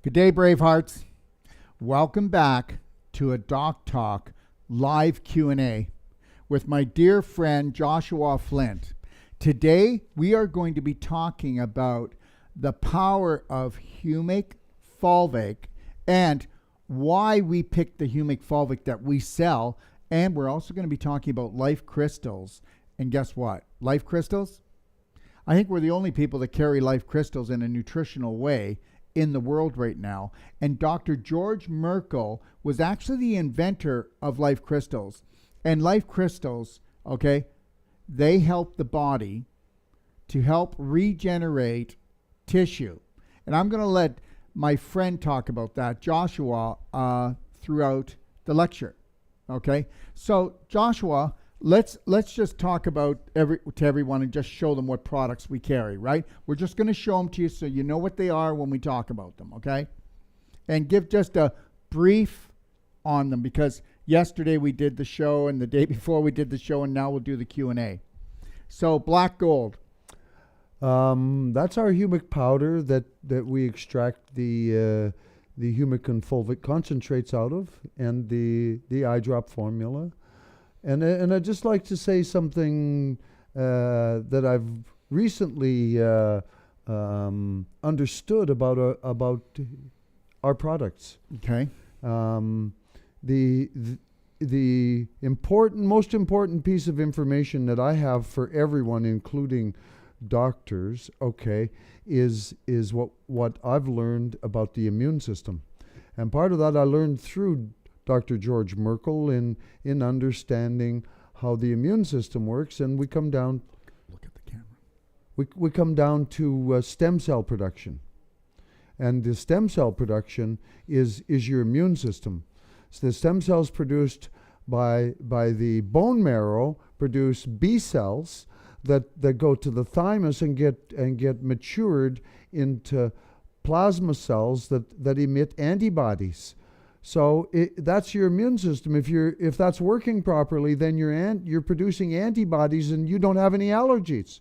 Good day, Bravehearts. Welcome back to a Doc Talk live Q&A with my dear friend Joshua Flint. Today, we are going to be talking about the power of humic fulvic and why we picked the humic fulvic that we sell. And we're also going to be talking about life crystals. And guess what? Life crystals? I think we're the only people that carry life crystals in a nutritional way in the world right now. And Dr. George Merkel was actually the inventor of life crystals. And life crystals, okay, they help the body to help regenerate tissue. And I'm going to let my friend talk about that, Joshua, throughout the lecture. Okay? So, Joshua, let's just talk about to everyone and just show them what products we carry, right? We're just going to show them to you so you know what they are when we talk about them, okay? And give just a brief on them, because yesterday we did the show and the day before we did the show, and now we'll do the Q&A. So black gold. That's our humic powder that we extract the humic and fulvic concentrates out of, and the eye drop formula. And I'd just like to say something that I've recently understood about our products. Okay. The most important piece of information that I have for everyone, including doctors, okay, is what I've learned about the immune system. And part of that I learned through Dr. George Merkel in understanding how the immune system works, and we come down. Look at the camera. We come down to stem cell production, and the stem cell production is your immune system. So the stem cells produced by the bone marrow produce B cells that go to the thymus and get matured into plasma cells that emit antibodies. So that's your immune system. If that's working properly, then you're producing antibodies and you don't have any allergies.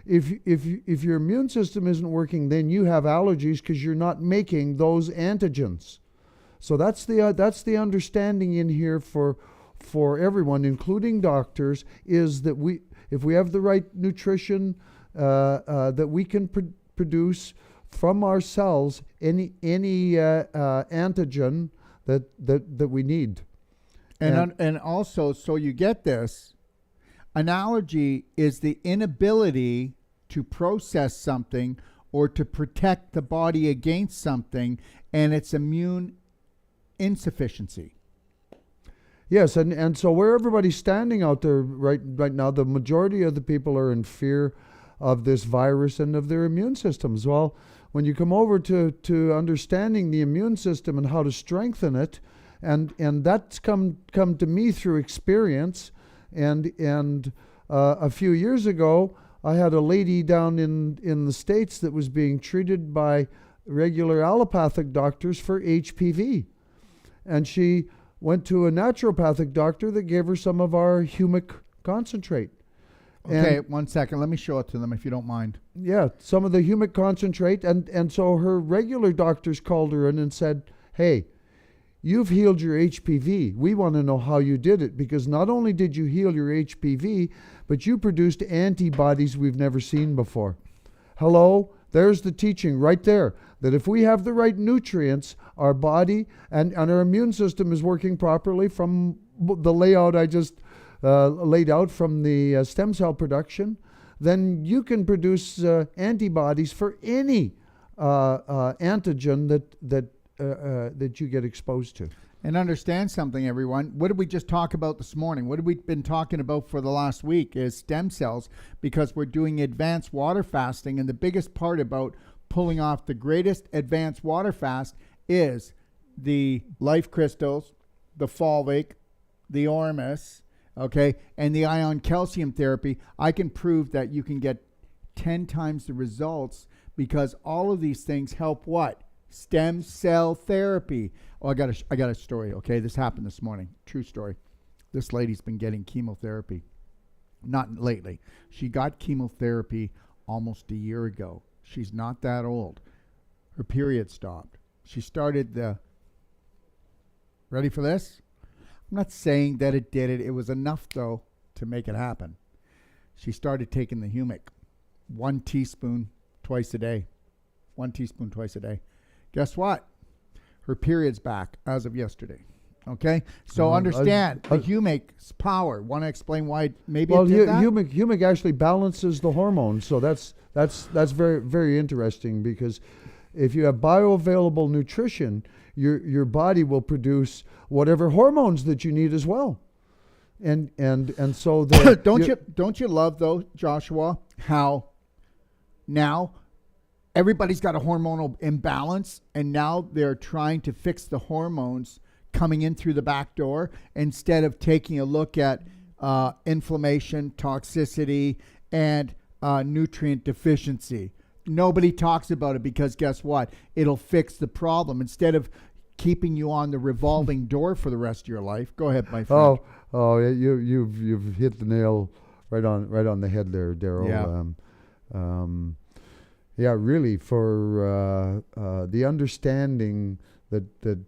If your immune system isn't working, then you have allergies because you're not making those antigens. So that's the understanding in here for everyone, including doctors, is that if we have the right nutrition, that we can produce from our cells any antigen that we need. And also, so you get this, an allergy is the inability to process something or to protect the body against something, and it's immune insufficiency. Yes, and so where everybody's standing out there right now, the majority of the people are in fear of this virus and of their immune systems. Well, when you come over to understanding the immune system and how to strengthen it, and that's come to me through experience, and a few years ago, I had a lady down in the States that was being treated by regular allopathic doctors for HPV, and she went to a naturopathic doctor that gave her some of our humic concentrate. Okay, 1 second. Let me show it to them if you don't mind. Yeah, some of the humic concentrate. And so her regular doctors called her in and said, hey, you've healed your HPV. We want to know how you did it, because not only did you heal your HPV, but you produced antibodies we've never seen before. Hello, there's the teaching right there, that if we have the right nutrients, our body and our immune system is working properly from the layout I just laid out from the stem cell production, then you can produce antibodies for any antigen that you get exposed to. And understand something, everyone. What did we just talk about this morning? What have we been talking about for the last week is stem cells, because we're doing advanced water fasting, and the biggest part about pulling off the greatest advanced water fast is the life crystals, the fulvic, the ormus, okay, and the ion calcium therapy. I can prove that you can get 10 times the results, because all of these things help what? Stem cell therapy. Oh, I got a story, okay? This happened this morning. True story. This lady's been getting chemotherapy. Not lately. She got chemotherapy almost a year ago. She's not that old. Her period stopped. She started the, ready for this? I'm not saying that it did it. It was enough, though, to make it happen. She started taking the humic. 1 teaspoon twice a day. 1 teaspoon twice a day. Guess what? Her period's back as of yesterday. Okay? So understand the humic's power. Want to explain why maybe it did that? Humic actually balances the hormones. So that's very, very interesting, because if you have bioavailable nutrition, your body will produce whatever hormones that you need as well. And so don't you love, though, Joshua, how now everybody's got a hormonal imbalance, and now they're trying to fix the hormones coming in through the back door instead of taking a look at inflammation, toxicity, and nutrient deficiency. Nobody talks about it because guess what? It'll fix the problem instead of keeping you on the revolving door for the rest of your life. Go ahead, my friend. You've hit the nail right on the head there, Daryl. Yeah. Really, for the understanding that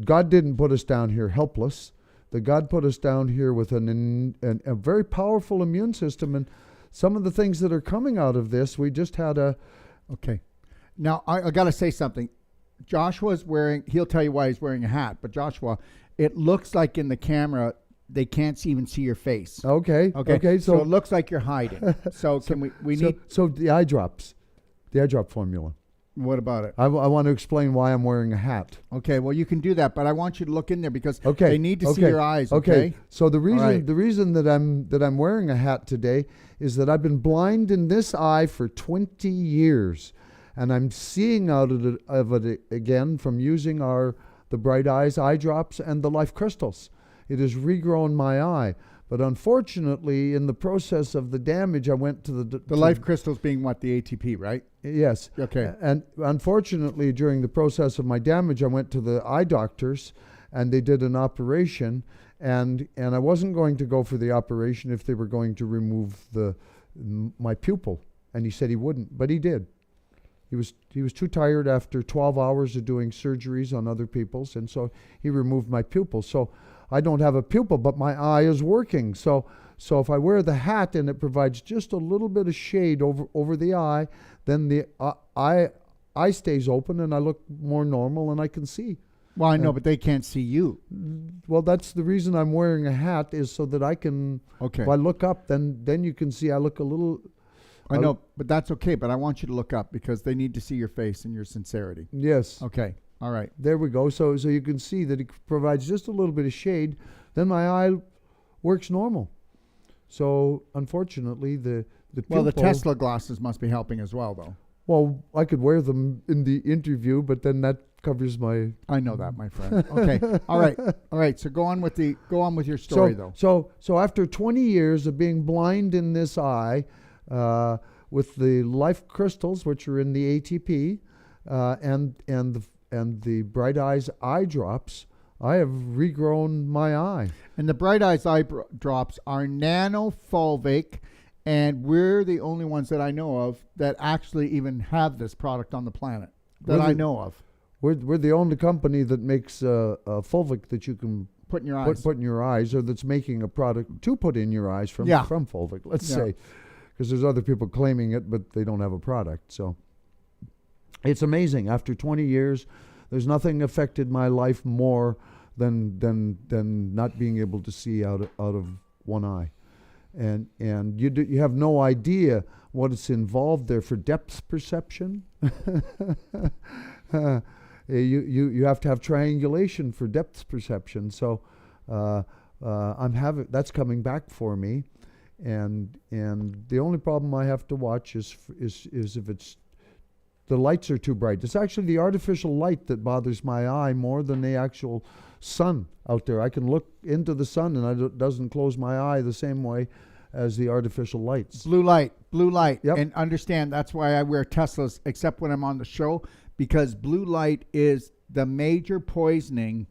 God didn't put us down here helpless, that God put us down here with a very powerful immune system, and some of the things that are coming out of this, we just had a... Okay. Now, I got to say something. Joshua's he'll tell you why he's wearing a hat, but Joshua, it looks like in the camera, they can't even see your face. Okay. So it looks like you're hiding. So So the eye drops, the eye drop formula. What about it? I want to explain why I'm wearing a hat. Okay, well, you can do that, but I want you to look in there because they need to see your eyes. Okay. So the reason that I'm wearing a hat today is that I've been blind in this eye for 20 years, and I'm seeing out of it again from using the Bright Eyes eye drops and the Life Crystals. It has regrown my eye. But unfortunately, in the process of the damage, I went to the Life Crystals being what, the ATP, right? Yes. Okay. And unfortunately, during the process of my damage, I went to the eye doctors, and they did an operation, and I wasn't going to go for the operation if they were going to remove my pupil, and he said he wouldn't, but he did. He was too tired after 12 hours of doing surgeries on other people's, and so he removed my pupil. So I don't have a pupil, but my eye is working. So if I wear the hat and it provides just a little bit of shade over the eye, then the eye stays open and I look more normal and I can see. Well, I know, but they can't see you. Well, that's the reason I'm wearing a hat, is so that I can. Okay. If I look up, then you can see I look a little. I know, but that's okay. But I want you to look up because they need to see your face and your sincerity. Yes. Okay. All right. There we go. So you can see that it provides just a little bit of shade. Then my eye works normal. So unfortunately, the pupil, the Tesla glasses must be helping as well, though. Well, I could wear them in the interview, but then that covers my. I know that, my friend. Okay. All right. So go on with your story, though. So after 20 years of being blind in this eye, with the Life Crystals, which are in the ATP, and the Bright Eyes eye drops, I have regrown my eye. And the Bright Eyes eye drops are nanofulvic, and we're the only ones that I know of that actually even have this product on the planet that I know of. We're the only company that makes a fulvic that you can put in your eyes. Put in your eyes, or that's making a product to put in your eyes from fulvic, let's say. Because there's other people claiming it, but they don't have a product. So it's amazing. After 20 years, there's nothing affected my life more than not being able to see out of one eye. And you have no idea what is involved there for depth perception. You have to have triangulation for depth perception. So that's coming back for me. And the only problem I have to watch is if the lights are too bright. It's actually the artificial light that bothers my eye more than the actual sun out there. I can look into the sun and it doesn't close my eye the same way as the artificial lights. Blue light. Yep. And understand that's why I wear Teslas, except when I'm on the show, because blue light is the major poisoning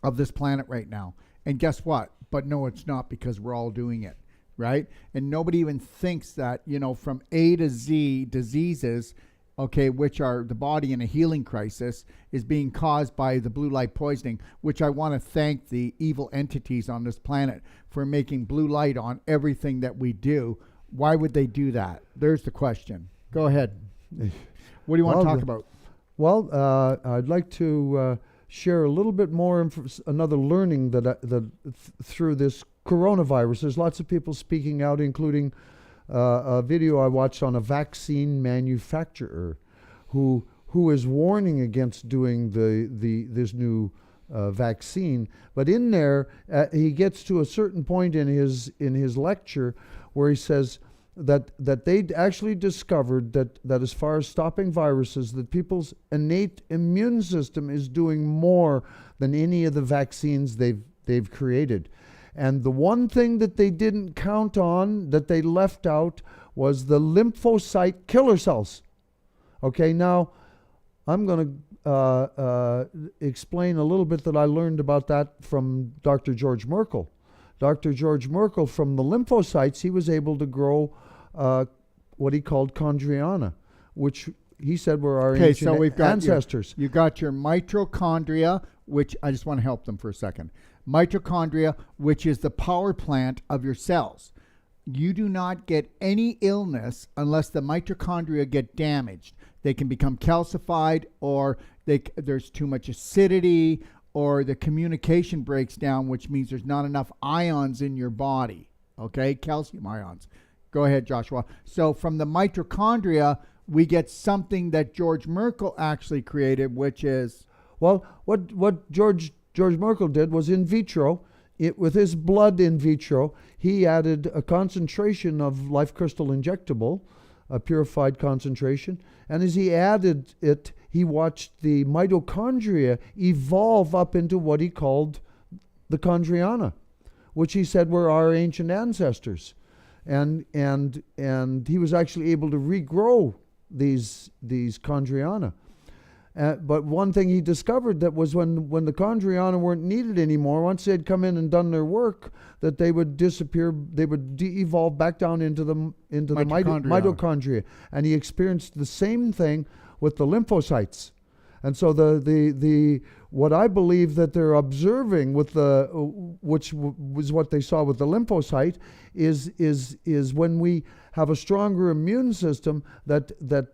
of this planet right now. And guess what? But no, it's not, because we're all doing it. Right? And nobody even thinks that, from A to Z diseases, okay, which are the body in a healing crisis, is being caused by the blue light poisoning, which I want to thank the evil entities on this planet for making blue light on everything that we do. Why would they do that? There's the question. Go ahead. What do you want to talk about? Well, I'd like to share a little bit more another learning through this coronavirus. There's lots of people speaking out, including a video I watched on a vaccine manufacturer who is warning against doing this new vaccine. But in there, he gets to a certain point in his lecture where he says that they'd actually discovered that as far as stopping viruses, that people's innate immune system is doing more than any of the vaccines they've created. And the one thing that they didn't count on, that they left out, was the lymphocyte killer cells. Okay, now I'm going to explain a little bit that I learned about that from Dr. George Merkel. Dr. George Merkel, from the lymphocytes, he was able to grow what he called chondriana, which he said were our ancient ancestors. You got your mitochondria, which I just want to help them for a second. Mitochondria, which is the power plant of your cells. You do not get any illness unless the mitochondria get damaged. They can become calcified, or there's too much acidity, or the communication breaks down, which means there's not enough ions in your body, okay? Calcium ions. Go ahead, Joshua. So from the mitochondria, we get something that George Merkel actually created, which is... Well, what George Merkel did was in vitro, with his blood in vitro, he added a concentration of Life Crystal injectable, a purified concentration, and as he added it, he watched the mitochondria evolve up into what he called the chondriana, which he said were our ancient ancestors. And he was actually able to regrow these chondriana. But one thing he discovered, that was when the chondriana weren't needed anymore, once they had come in and done their work, that they would disappear, they would evolve back down into the mitochondria. And he experienced the same thing with the lymphocytes. And so the what I believe that they're observing with which was what they saw with the lymphocyte, is when we have a stronger immune system, that the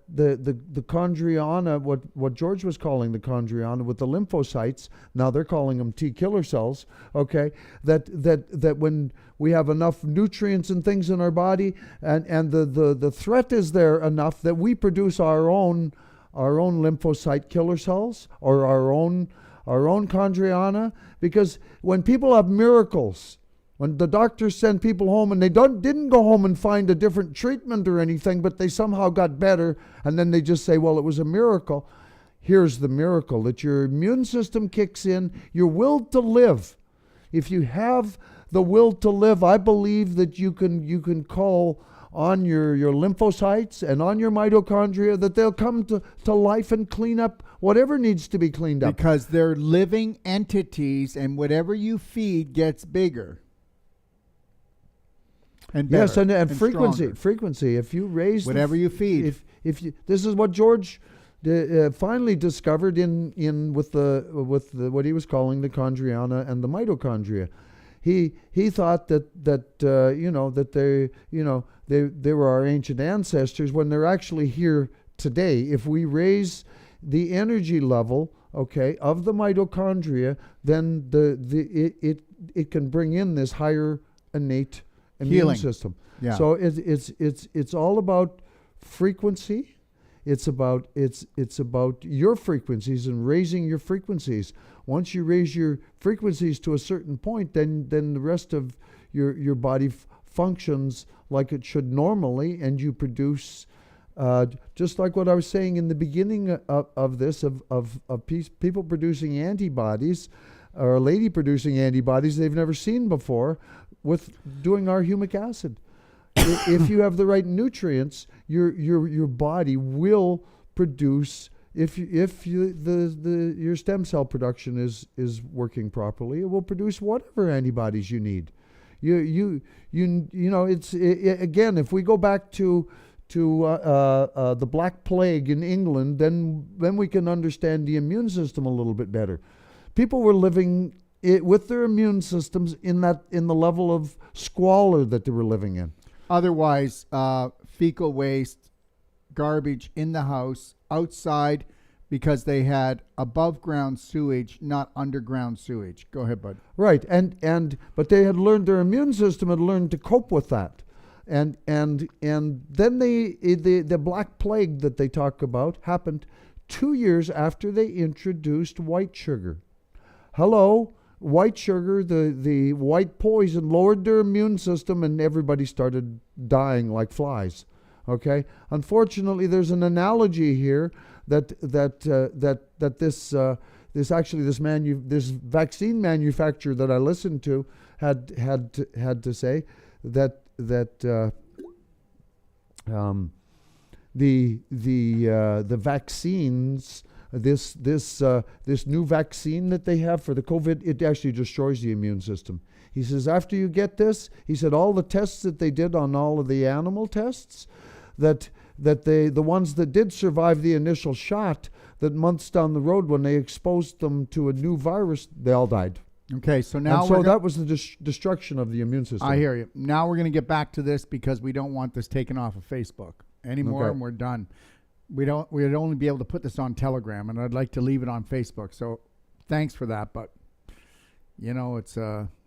chondriana, what George was calling the chondriana with the lymphocytes, now they're calling them T killer cells, okay, that when we have enough nutrients and things in our body, and the threat is there enough, that we produce our own lymphocyte killer cells, or our own chondriana. Because when people have miracles, when the doctors send people home and they didn't go home and find a different treatment or anything, but they somehow got better, and then they just say, well, it was a miracle. Here's the miracle, that your immune system kicks in, your will to live. If you have the will to live, I believe that you can call on your lymphocytes and on your mitochondria, that they'll come to life and clean up whatever needs to be cleaned up. Because they're living entities, and whatever you feed gets bigger. And better, yes, and stronger. frequency. If you raise whatever you feed, if you, this is what George finally discovered in with what he was calling the chondriana and the mitochondria. He thought that they were our ancient ancestors, when they're actually here today. If we raise the energy level, okay, of the mitochondria, then it can bring in this higher innate immune healing system. Yeah. So it's all about frequency. It's about your frequencies and raising your frequencies. Once you raise your frequencies to a certain point, then the rest of your body functions like it should normally, and you produce, just like what I was saying in the beginning of this, of people producing antibodies, or a lady producing antibodies they've never seen before, with doing our humic acid. If you have the right nutrients, your body will produce. If your stem cell production is working properly, it will produce whatever antibodies you need. You know, again, if we go back to the Black Plague in England, then we can understand the immune system a little bit better. People were living with their immune systems in the level of squalor that they were living in. Otherwise, fecal waste, garbage in the house, outside, because they had above ground sewage, not underground sewage. Go ahead, bud. Right, but they had learned, their immune system had learned to cope with that, and then the Black Plague that they talk about happened 2 years after they introduced white sugar. Hello, white sugar, the white poison lowered their immune system, and everybody started dying like flies. Okay, unfortunately, there's an analogy here that this vaccine manufacturer that I listened to had to say that the vaccines, this new vaccine that they have for the COVID, it actually destroys the immune system. He says after you get this, he said all the tests that they did on all of the animal tests, that the ones that did survive the initial shot, that months down the road when they exposed them to a new virus, they all died. Okay, so now that was the destruction of the immune system. I hear you. Now we're going to get back to this because we don't want this taken off of Facebook anymore, Okay. and we're done. We'd only be able to put this on Telegram, and I'd like to leave it on Facebook. So thanks for that, but it's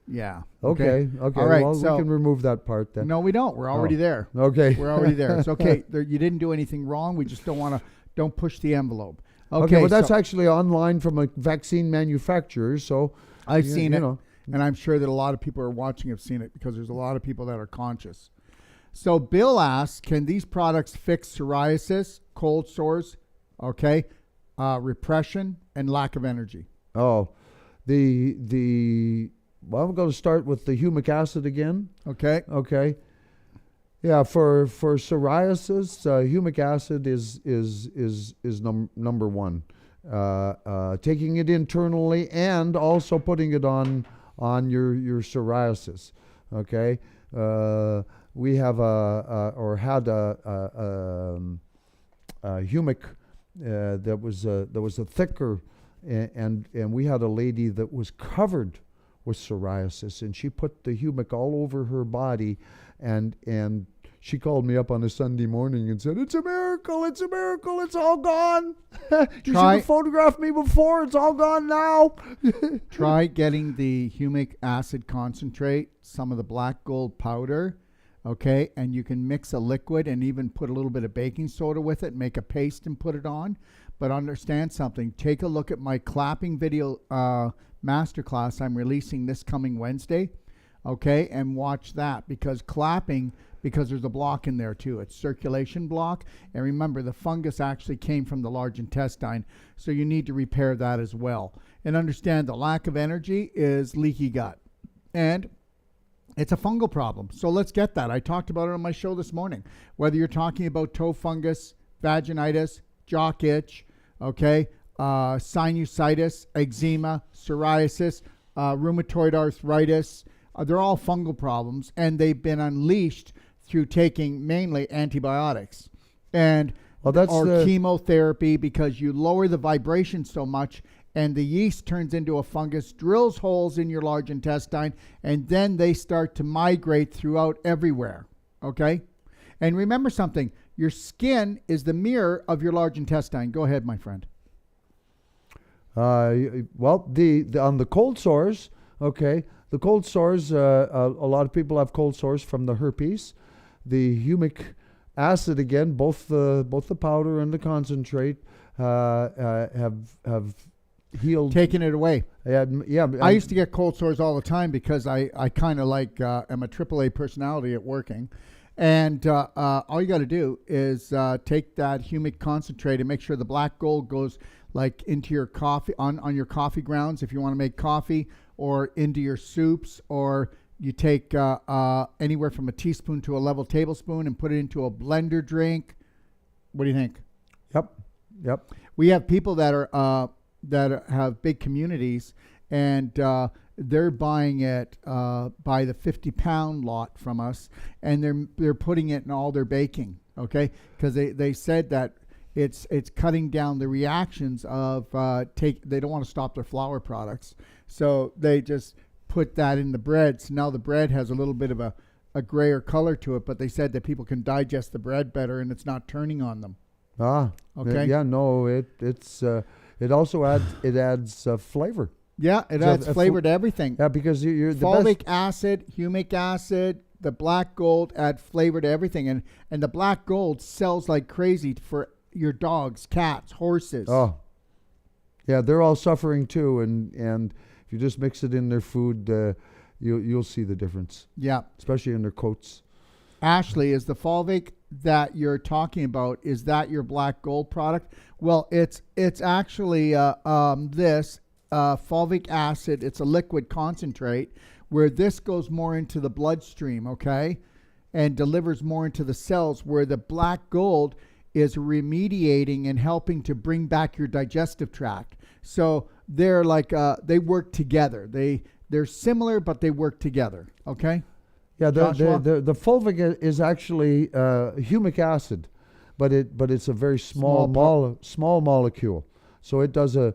yeah. Okay. All right, Well, so we can remove that part then. no, we don't. We're already there. Okay. We're already there. It's okay. You didn't do anything wrong. We just don't push the envelope. Okay, but that's so actually online from a vaccine manufacturer, so I've seen it, know. and I'm sure that a lot of people who are watching have seen it because there's a lot of people that are conscious. So Bill asks, can these products fix psoriasis, cold sores, repression, and lack of energy? Oh, well, I'm going to start with the humic acid again. Okay. Okay. Yeah, for psoriasis, humic acid is number one. Taking it internally and also putting it on your psoriasis. Okay. We have had a humic that was a thicker, and we had a lady that was covered with psoriasis, and she put the humic all over her body, and she called me up on a Sunday morning and said, "It's a miracle! It's a miracle! It's all gone. You should have photographed me before. It's all gone now." Try getting the humic acid concentrate, some of the black gold powder, okay, and you can mix a liquid and even put a little bit of baking soda with it, make a paste and put it on. But understand something. Take a look at my clapping video masterclass I'm releasing this coming Wednesday, okay, and watch that, because there's a block in there too. It's circulation block, and remember, the fungus actually came from the large intestine, so you need to repair that as well. And understand the lack of energy is leaky gut, and it's a fungal problem. So let's get that. I talked about it on my show this morning. Whether you're talking about toe fungus, vaginitis, jock itch, okay, sinusitis, eczema, psoriasis, rheumatoid arthritis, they're all fungal problems, and they've been unleashed through taking mainly antibiotics and chemotherapy, because you lower the vibration so much and the yeast turns into a fungus, drills holes in your large intestine, and then they start to migrate throughout everywhere, okay? And remember something, your skin is the mirror of your large intestine. Go ahead, my friend. Well, on the cold sores, okay, the cold sores, a lot of people have cold sores from the herpes. The humic acid, again, both the powder and the concentrate have healed. Taking it away. Yeah. I used to get cold sores all the time because I kind of am a AAA personality at working. And all you got to do is take that humic concentrate and make sure the black gold goes like into your coffee, on your coffee grounds if you want to make coffee, or into your soups, or you take anywhere from a teaspoon to a level tablespoon and put it into a blender drink. What do you think? Yep. We have people that have big communities, and they're buying it by the 50-pound lot from us, and they're putting it in all their baking. Okay, because they said that it's cutting down the reactions of they don't want to stop their flour products, so they just put that in the bread. So now the bread has a little bit of a grayer color to it, but they said that people can digest the bread better and it's not turning on them. Okay. Yeah, no, it also adds flavor. Yeah, it adds flavor to everything. Yeah, because you're the fulvic acid, humic acid, the black gold add flavor to everything, and the black gold sells like crazy for your dogs, cats, horses. Oh, yeah, they're all suffering too, and if you just mix it in their food, you'll see the difference. Yeah, especially in their coats. Ashley, is the fulvic that you're talking about, is that your black gold product? Well, it's actually this fulvic acid. It's a liquid concentrate where this goes more into the bloodstream, okay, and delivers more into the cells, where the black gold is remediating and helping to bring back your digestive tract. So they're like they work together. They're similar, but they work together. Okay. Yeah, the fulvic is actually humic acid, but it's a very small molecule. So it does a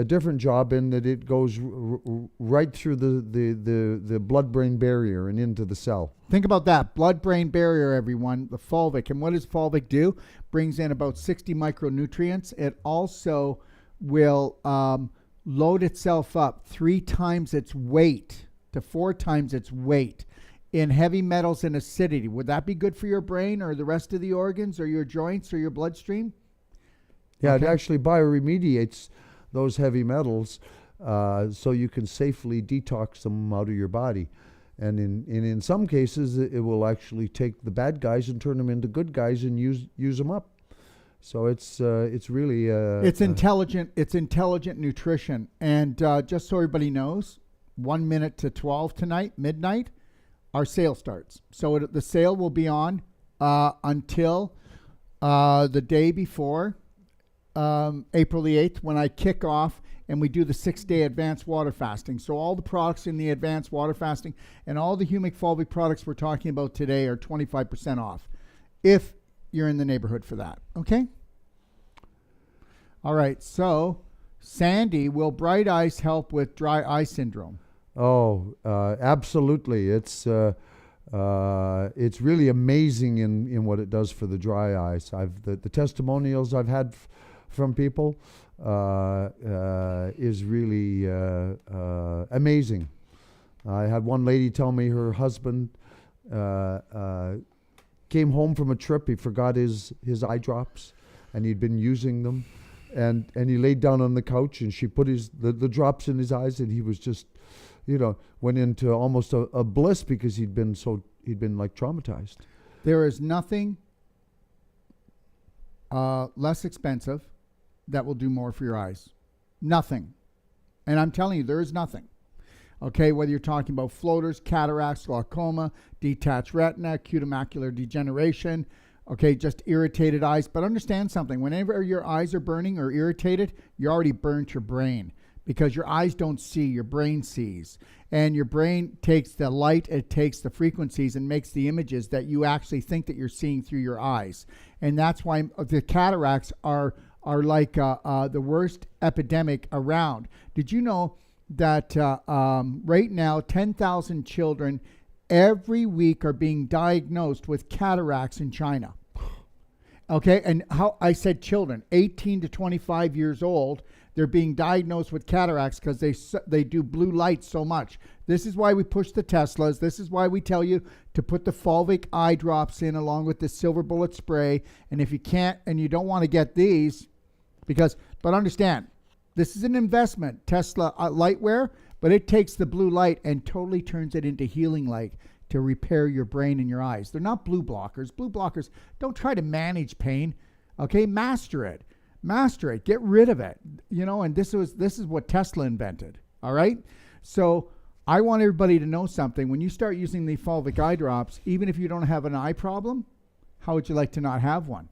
different job in that it goes right through the blood-brain barrier and into the cell. Think about that. Blood-brain barrier, everyone, the fulvic. And what does fulvic do? Brings in about 60 micronutrients. It also will load itself up 3 times its weight to 4 times its weight in heavy metals and acidity. Would that be good for your brain or the rest of the organs or your joints or your bloodstream? Yeah, okay. It actually bioremediates those heavy metals so you can safely detox them out of your body. And in some cases, it will actually take the bad guys and turn them into good guys and use them up. So it's really it's intelligent. It's intelligent nutrition. And just so everybody knows, 1 minute to 12 tonight, midnight, our sale starts. So the sale will be on until the day before, April the 8th, when I kick off and we do the 6-day advanced water fasting. So all the products in the advanced water fasting and all the humic fulvic products we're talking about today are 25% off if you're in the neighborhood for that. Okay? All right. So, Sandy, will bright ice help with dry eye syndrome? Oh, absolutely. It's really amazing in what it does for the dry eyes. The testimonials I've had from people is really amazing. I had one lady tell me her husband came home from a trip. He forgot his eye drops, and he'd been using them, and he laid down on the couch, and she put the drops in his eyes, and he was just, went into almost a bliss because he'd been like traumatized. There is nothing less expensive that will do more for your eyes. Nothing. And I'm telling you, there is nothing. Okay, whether you're talking about floaters, cataracts, glaucoma, detached retina, acute macular degeneration, okay, just irritated eyes. But understand something. Whenever your eyes are burning or irritated, you already burnt your brain, because your eyes don't see, your brain sees. And your brain takes the light, it takes the frequencies and makes the images that you actually think that you're seeing through your eyes. And that's why the cataracts are like the worst epidemic around. Did you know that right now 10,000 children every week are being diagnosed with cataracts in China? Okay, and how I said children, 18 to 25 years old, they're being diagnosed with cataracts because they do blue light so much. This is why we push the Teslas. This is why we tell you to put the fulvic eye drops in along with the silver bullet spray. And if you can't and you don't want to get these, but understand, this is an investment, Tesla lightwear, but it takes the blue light and totally turns it into healing light to repair your brain and your eyes. They're not blue blockers. Blue blockers, don't try to manage pain. Okay, master it. Get rid of it. And this is what Tesla invented. All right? So I want everybody to know something. When you start using the fulvic eye drops, even if you don't have an eye problem, how would you like to not have one?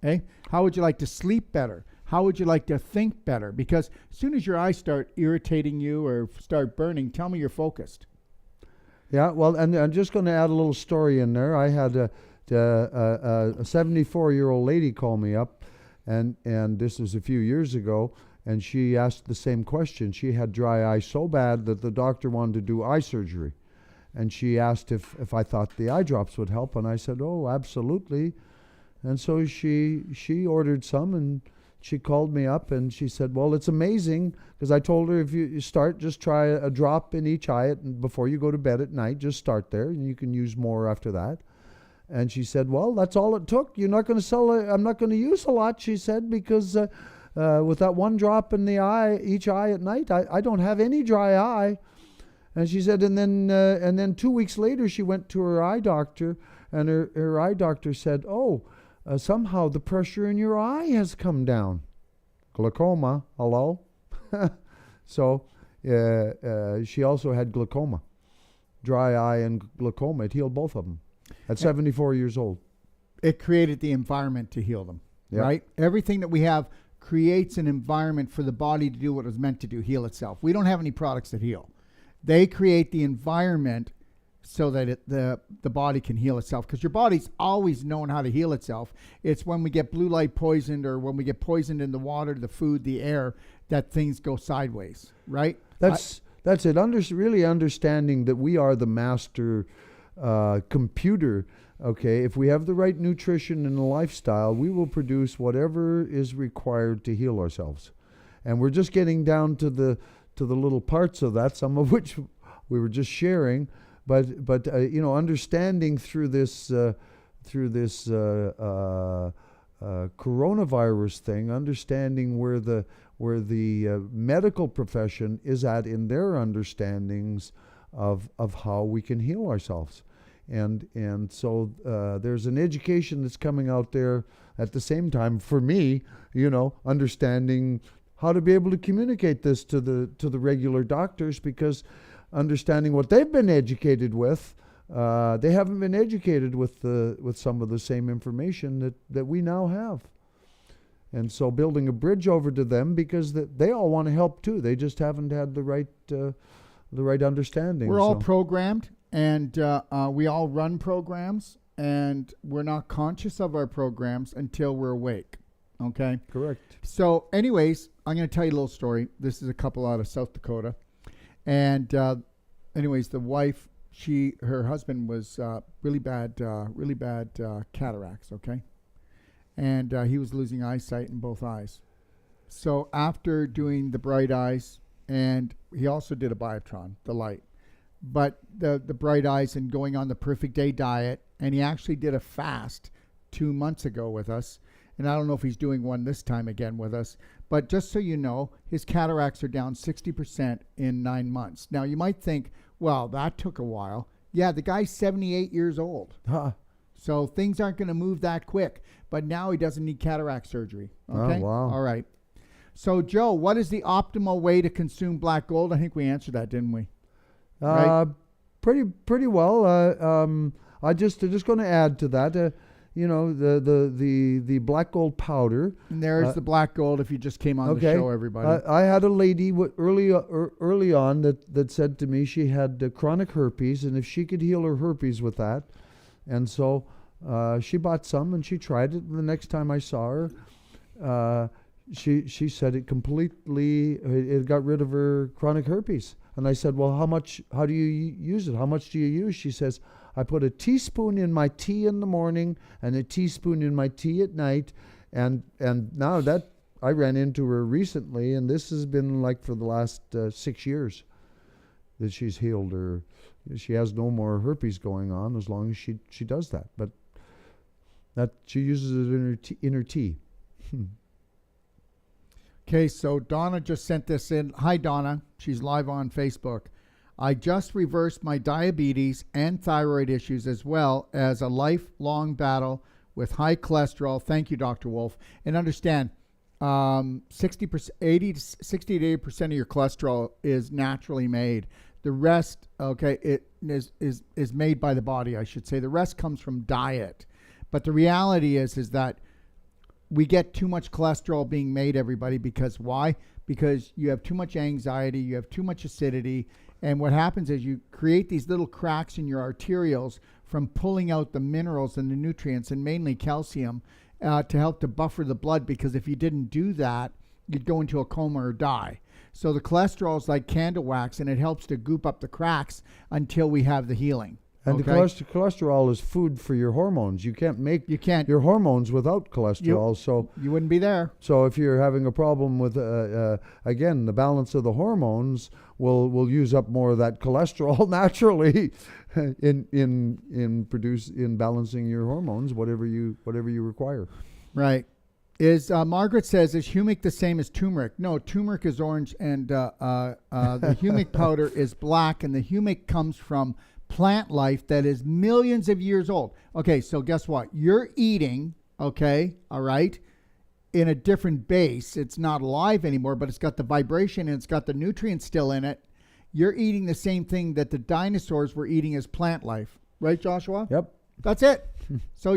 Eh? How would you like to sleep better? How would you like to think better? Because as soon as your eyes start irritating you or start burning, tell me you're focused. Yeah, well, and I'm just going to add a little story in there. I had a 74-year-old lady called me up, and this was a few years ago, and she asked the same question. She had dry eye so bad that the doctor wanted to do eye surgery. And she asked if I thought the eye drops would help, and I said, oh, absolutely. And so she ordered some, and she called me up, and she said, well, it's amazing, because I told her if you start, just try a drop in each eye before you go to bed at night. Just start there, and you can use more after that. And she said, well, that's all it took. You're not going to sell it. I'm not going to use a lot, she said, because with that one drop in the eye, each eye at night, I don't have any dry eye. And she said, and then 2 weeks later, she went to her eye doctor, and her eye doctor said, oh, somehow the pressure in your eye has come down. Glaucoma, hello? So she also had glaucoma, dry eye and glaucoma. It healed both of them at 74 years old. It created the environment to heal them, Yep. right? Everything that we have creates an environment for the body to do what it was meant to do, heal itself. We don't have any products that heal. They create the environment so that the body can heal itself, because your body's always known how to heal itself. It's when we get blue light poisoned, or when we get poisoned in the water, the food, the air, that things go sideways, right? That's it. Really understanding that we are the master computer. Okay, if we have the right nutrition and the lifestyle, we will produce whatever is required to heal ourselves. And we're just getting down to the little parts of that, some of which we were just sharing. But understanding through this coronavirus thing, understanding where the medical profession is at in their understandings of how we can heal ourselves. And so there's an education that's coming out there at the same time for me, understanding how to be able to communicate this to the regular doctors, because understanding what they've been educated with, they haven't been educated with some of the same information that we now have. And so building a bridge over to them, because they all want to help too. They just haven't had the right understanding. We're all programmed, and we all run programs, and we're not conscious of our programs until we're awake. Okay? Correct. So anyways, I'm going to tell you a little story. This is a couple out of South Dakota. And anyways, the wife, her husband was really bad cataracts, okay? And he was losing eyesight in both eyes. So after doing the bright eyes, and he also did a Biotron, the light, but the bright eyes and going on the perfect day diet, and he actually did a fast 2 months ago with us. And I don't know if he's doing one this time again with us, but just so you know, his cataracts are down 60% in 9 months. Now, you might think, well, that took a while. Yeah, the guy's 78 years old. Huh. So things aren't going to move that quick. But now he doesn't need cataract surgery. Okay? Oh, wow. All right. So, Joe, what is the optimal way to consume black gold? I think we answered that, didn't we? Right? Pretty well. I'm just going to add to that. The black gold powder. And there's the black gold if you just came on the show, everybody. I had a lady early on that said to me she had chronic herpes, and if she could heal her herpes with that. And so she bought some, and she tried it. And the next time I saw her, she said it got rid of her chronic herpes. And I said, well, how do you use it? How much do you use? She says, I put a teaspoon in my tea in the morning and a teaspoon in my tea at night. And now that I ran into her recently, and this has been like for the last 6 years that she's healed her. She has no more herpes going on as long as she does that. But that she uses it in her tea. Okay, so Donna just sent this in. Hi, Donna. She's live on Facebook. I just reversed my diabetes and thyroid issues, as well as a lifelong battle with high cholesterol. Thank you, Dr. Wolf. And understand, 60 to 80% of your cholesterol is naturally made. The rest, okay, it is made by the body, I should say. The rest comes from diet. But the reality is that we get too much cholesterol being made, everybody, because why? Because you have too much anxiety, you have too much acidity, and what happens is you create these little cracks in your arterioles from pulling out the minerals and the nutrients, and mainly calcium, to help to buffer the blood, because if you didn't do that, you'd go into a coma or die. So the cholesterol is like candle wax, and it helps to goop up the cracks until we have the healing. And the cholesterol is food for your hormones. You can't make your hormones without cholesterol. So you wouldn't be there. So if you're having a problem with, again, the balance of the hormones will use up more of that cholesterol naturally in balancing your hormones, whatever you require. Right. Margaret says, is humic the same as turmeric? No, turmeric is orange, and the humic powder is black, and the humic comes from plant life that is millions of years old. Okay, so guess what? You're eating, okay, all right, in a different base. It's not alive anymore, but it's got the vibration and it's got the nutrients still in it. You're eating the same thing that the dinosaurs were eating as plant life. Right, Joshua? Yep. That's it. So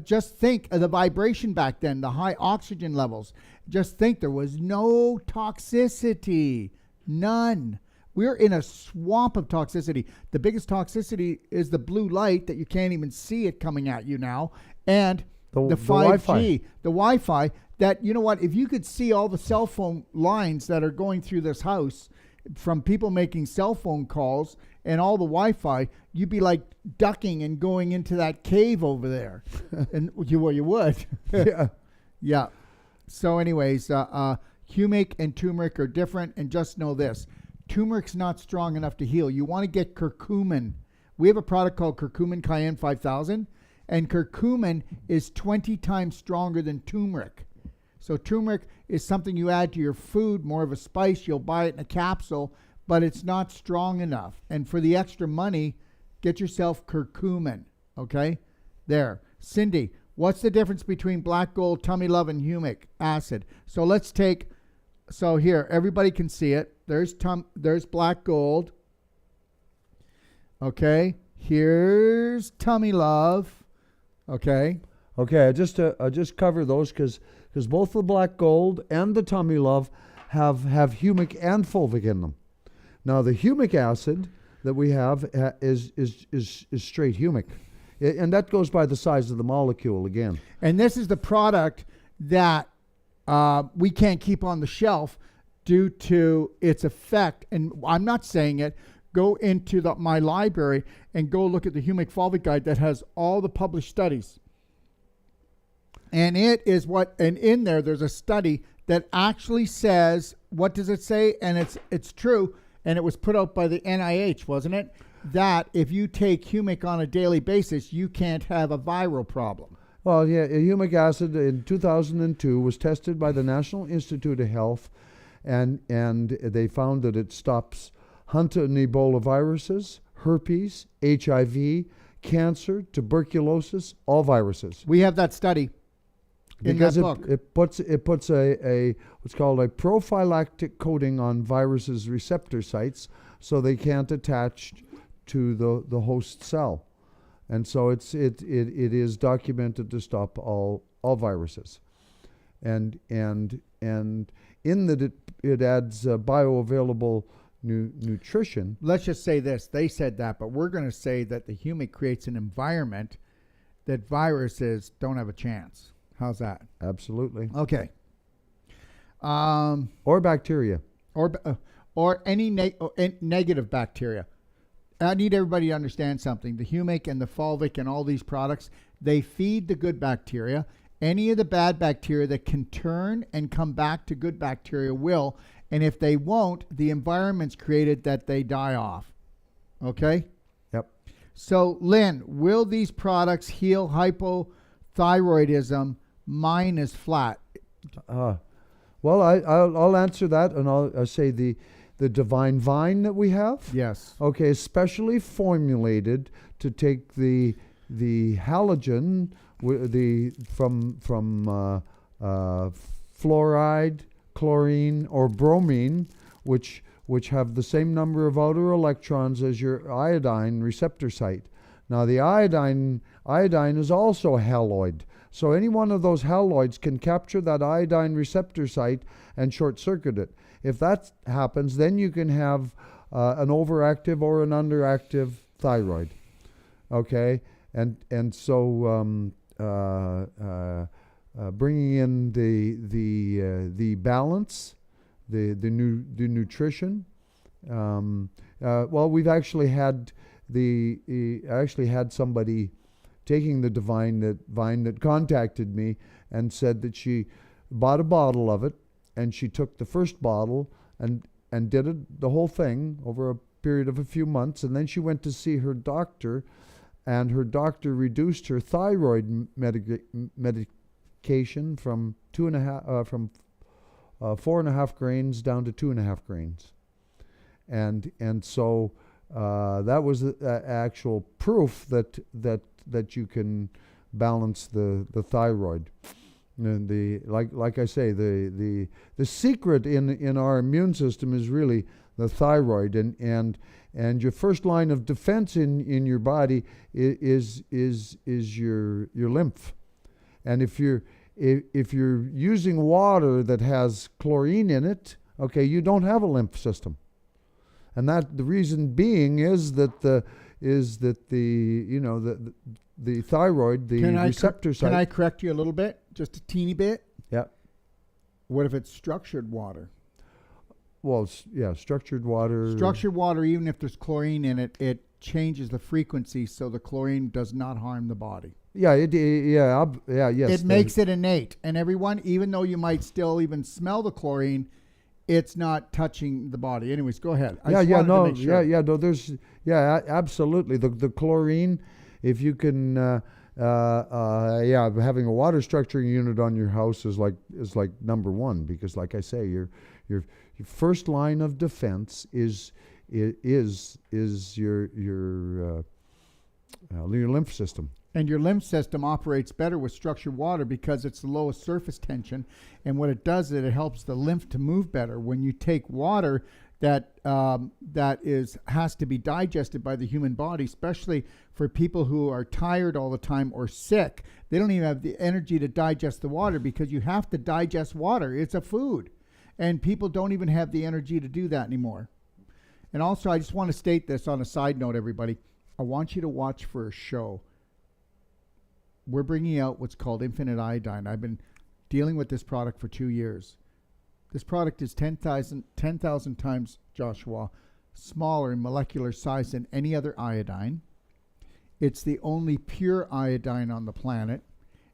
just think of the vibration back then, the high oxygen levels. Just think there was no toxicity. None. We're in a swamp of toxicity. The biggest toxicity is the blue light that you can't even see it coming at you now. And the 5G, the Wi-Fi, that, you know what, if you could see all the cell phone lines that are going through this house from people making cell phone calls and all the Wi-Fi, you'd be like ducking and going into that cave over there. And you would. Yeah. Yeah. So anyways, humic and turmeric are different, and just know this. Turmeric's not strong enough to heal. You want to get curcumin. We have a product called Curcumin Cayenne 5000, and curcumin is 20 times stronger than turmeric. So turmeric is something you add to your food, more of a spice. You'll buy it in a capsule, but it's not strong enough. And for the extra money, get yourself curcumin, okay? There. Cindy, what's the difference between black gold, tummy love, and humic acid? So let's take... So here, everybody can see it. There's black gold. Okay. Here's tummy love. Okay. Okay. I just cover those because both the black gold and the tummy love have humic and fulvic in them. Now the humic acid that we have is straight humic, and that goes by the size of the molecule again. And this is the product that we can't keep on the shelf due to its effect. And I'm not saying it. Go into my library and go look at the humic fulvic guide that has all the published studies. And it is and in there's a study that actually says, what does it say? And it's true. And it was put out by the NIH, wasn't it? That if you take humic on a daily basis, you can't have a viral problem. Well, yeah, humic acid in 2002 was tested by the National Institute of Health, and they found that it stops Hunt and Ebola viruses, herpes, HIV, cancer, tuberculosis, all viruses. We have that study in that book. It puts a what's called a prophylactic coating on viruses' receptor sites, so they can't attach to the host cell. And so it is documented to stop all viruses, and in that it adds bioavailable nutrition. Let's just say this: they said that, but we're going to say that the humic creates an environment that viruses don't have a chance. How's that? Absolutely. Okay. Or bacteria, or any negative bacteria. I need everybody to understand something. The humic and the fulvic and all these products, they feed the good bacteria. Any of the bad bacteria that can turn and come back to good bacteria will. And if they won't, the environment's created that they die off. Okay? Yep. So, Lynn, will these products heal hypothyroidism? Mine is flat. Well, I'll answer that, and I'll say the Divine Vine that we have. Yes. Okay, specially formulated to take the halogen from fluoride, chlorine, or bromine, which have the same number of outer electrons as your iodine receptor site. Now the iodine is also a haloid. So any one of those haloids can capture that iodine receptor site and short circuit it. If that happens, then you can have an overactive or an underactive thyroid. Okay, and so bringing in the balance, the nutrition. Well, we've actually had somebody taking the vine that contacted me and said that she bought a bottle of it, and she took the first bottle and did the whole thing over a period of a few months, and then she went to see her doctor, and her doctor reduced her thyroid medication from 4.5 grains down to 2.5 grains, and so that was the actual proof that you can balance the thyroid. And like I say, the secret in our immune system is really the thyroid, and your first line of defense in your body is your lymph. And if you're using water that has chlorine in it, okay, you don't have a lymph system. And that the reason being is that the thyroid, the receptor site. Can I correct you a little bit? Just a teeny bit? Yeah. What if it's structured water? Well, structured water. Structured water, even if there's chlorine in it, it changes the frequency so the chlorine does not harm the body. Yeah, yes. It makes it innate. And everyone, even though you might still even smell the chlorine, it's not touching the body. Anyways, go ahead. Absolutely. The chlorine, if you can, having a water structuring unit on your house is like number one, because like I say, your first line of defense is your lymph system. And your lymph system operates better with structured water because it's the lowest surface tension. And what it does is it helps the lymph to move better. When you take water that has to be digested by the human body, especially for people who are tired all the time or sick, they don't even have the energy to digest the water because you have to digest water. It's a food. And people don't even have the energy to do that anymore. And also, I just want to state this on a side note, everybody. I want you to watch for a show. We're bringing out what's called Infinite Iodine. I've been dealing with this product for 2 years. This product is 10,000 times, Joshua, smaller in molecular size than any other iodine. It's the only pure iodine on the planet,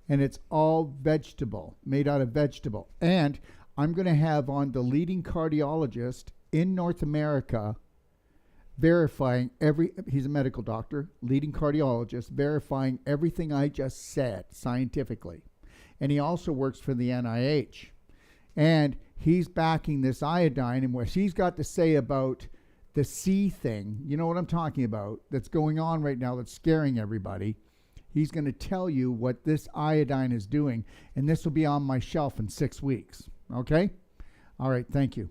and it's all vegetable, made out of vegetable. And I'm going to have on the leading cardiologist in North America verifying he's a medical doctor, leading cardiologist, verifying everything I just said scientifically. And he also works for the NIH. And he's backing this iodine, and what he's got to say about the C thing, you know what I'm talking about, that's going on right now that's scaring everybody. He's going to tell you what this iodine is doing, and this will be on my shelf in 6 weeks. Okay? All right, thank you.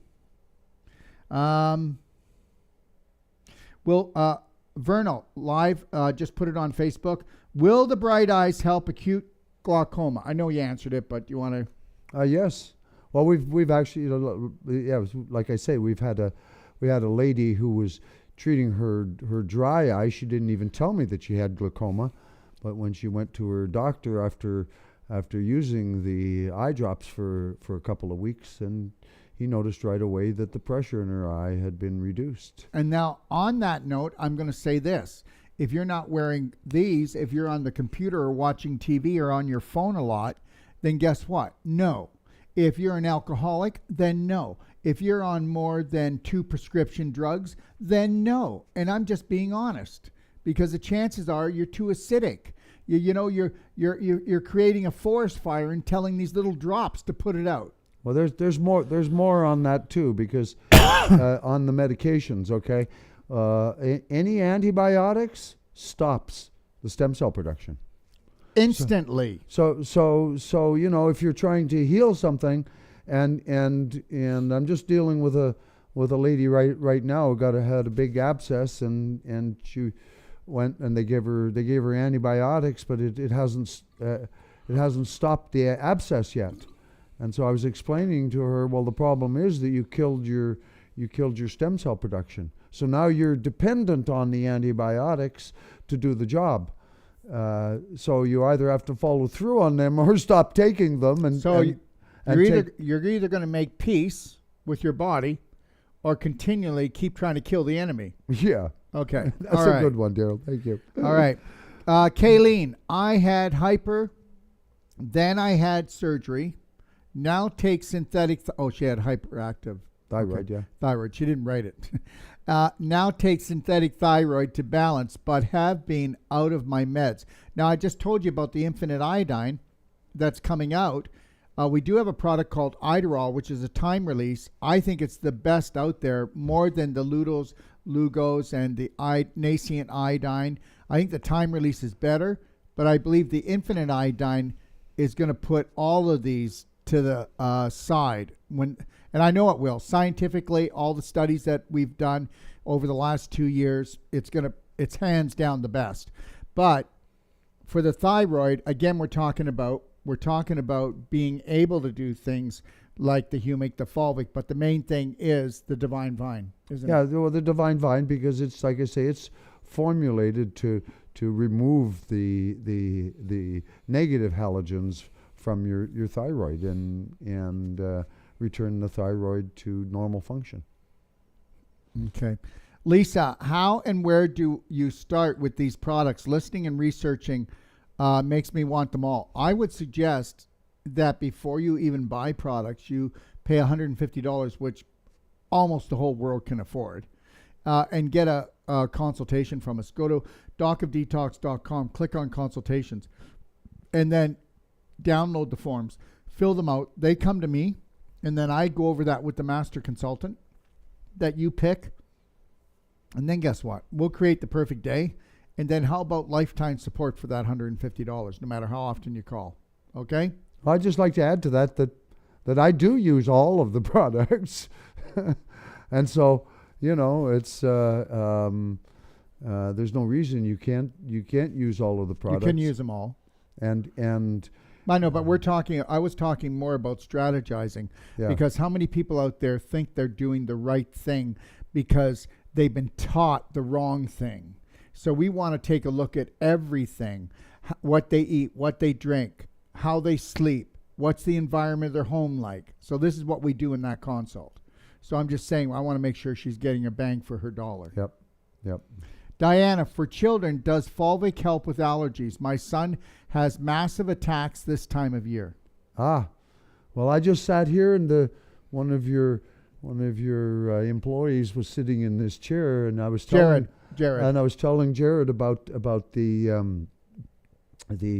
Vernal, live, just put it on Facebook. Will the bright eyes help acute glaucoma? I know you answered it, but you want to? Yes. Well, we've actually, like I say, we had a lady who was treating her dry eye. She didn't even tell me that she had glaucoma, but when she went to her doctor after using the eye drops for a couple of weeks, and he noticed right away that the pressure in her eye had been reduced. And now, on that note, I'm going to say this. If you're not wearing these, if you're on the computer or watching TV or on your phone a lot, then guess what? No. If you're an alcoholic, then no. If you're on more than 2 prescription drugs, then no. And I'm just being honest, because the chances are you're too acidic. You're creating a forest fire and telling these little drops to put it out. Well, there's more on that too, because on the medications, okay, any antibiotics stops the stem cell production instantly. So if you're trying to heal something, and I'm just dealing with a lady right now who had a big abscess, and she went and they gave her antibiotics, but it hasn't stopped the abscess yet. And so I was explaining to her, well, the problem is that you killed your stem cell production. So now you're dependent on the antibiotics to do the job. So you either have to follow through on them or stop taking them. And So and you're either going to make peace with your body or continually keep trying to kill the enemy. yeah, Okay. that's All a right. good one, Daryl. Thank you. All right. Kayleen, I had hyper, then I had surgery. Now take synthetic. She had hyperactive Thyroid, yeah. thyroid. She didn't write it. Now take synthetic thyroid to balance, but have been out of my meds. Now, I just told you about the infinite iodine that's coming out. We do have a product called Iderol, which is a time release. I think it's the best out there, more than the Ludos, Lugos, and the nascent iodine. I think the time release is better, but I believe the infinite iodine is going to put all of these to the side. And I know it will. Scientifically, all the studies that we've done over the last 2 years, it's hands down the best. But for the thyroid, again, we're talking about being able to do things like the humic, the fulvic, but the main thing is the divine vine, isn't it? Yeah, well, the divine vine, because it's like I say, it's formulated to remove the negative halogens from your thyroid and return the thyroid to normal function. Okay. Lisa, how and where do you start with these products? Listening and researching makes me want them all. I would suggest that before you even buy products, you pay $150, which almost the whole world can afford, and get a consultation from us. Go to docofdetox.com, click on consultations, and then download the forms, fill them out. They come to me, and then I go over that with the master consultant that you pick. And then guess what? We'll create the perfect day. And then how about lifetime support for that $150, no matter how often you call? Okay? I'd just like to add to that I do use all of the products. And so, it's there's no reason you can't use all of the products. You can use them all. And I know, but I was talking more about strategizing, yeah. because how many people out there think they're doing the right thing because they've been taught the wrong thing. So we want to take a look at everything, what they eat, what they drink, how they sleep, what's the environment of their home like. So this is what we do in that consult. So I'm just saying, I want to make sure she's getting a bang for her dollar. Yep. Diana, for children, does fulvic help with allergies? My son has massive attacks this time of year. Well, I just sat here and one of your employees was sitting in this chair, and I was telling Jared. And I was telling Jared about the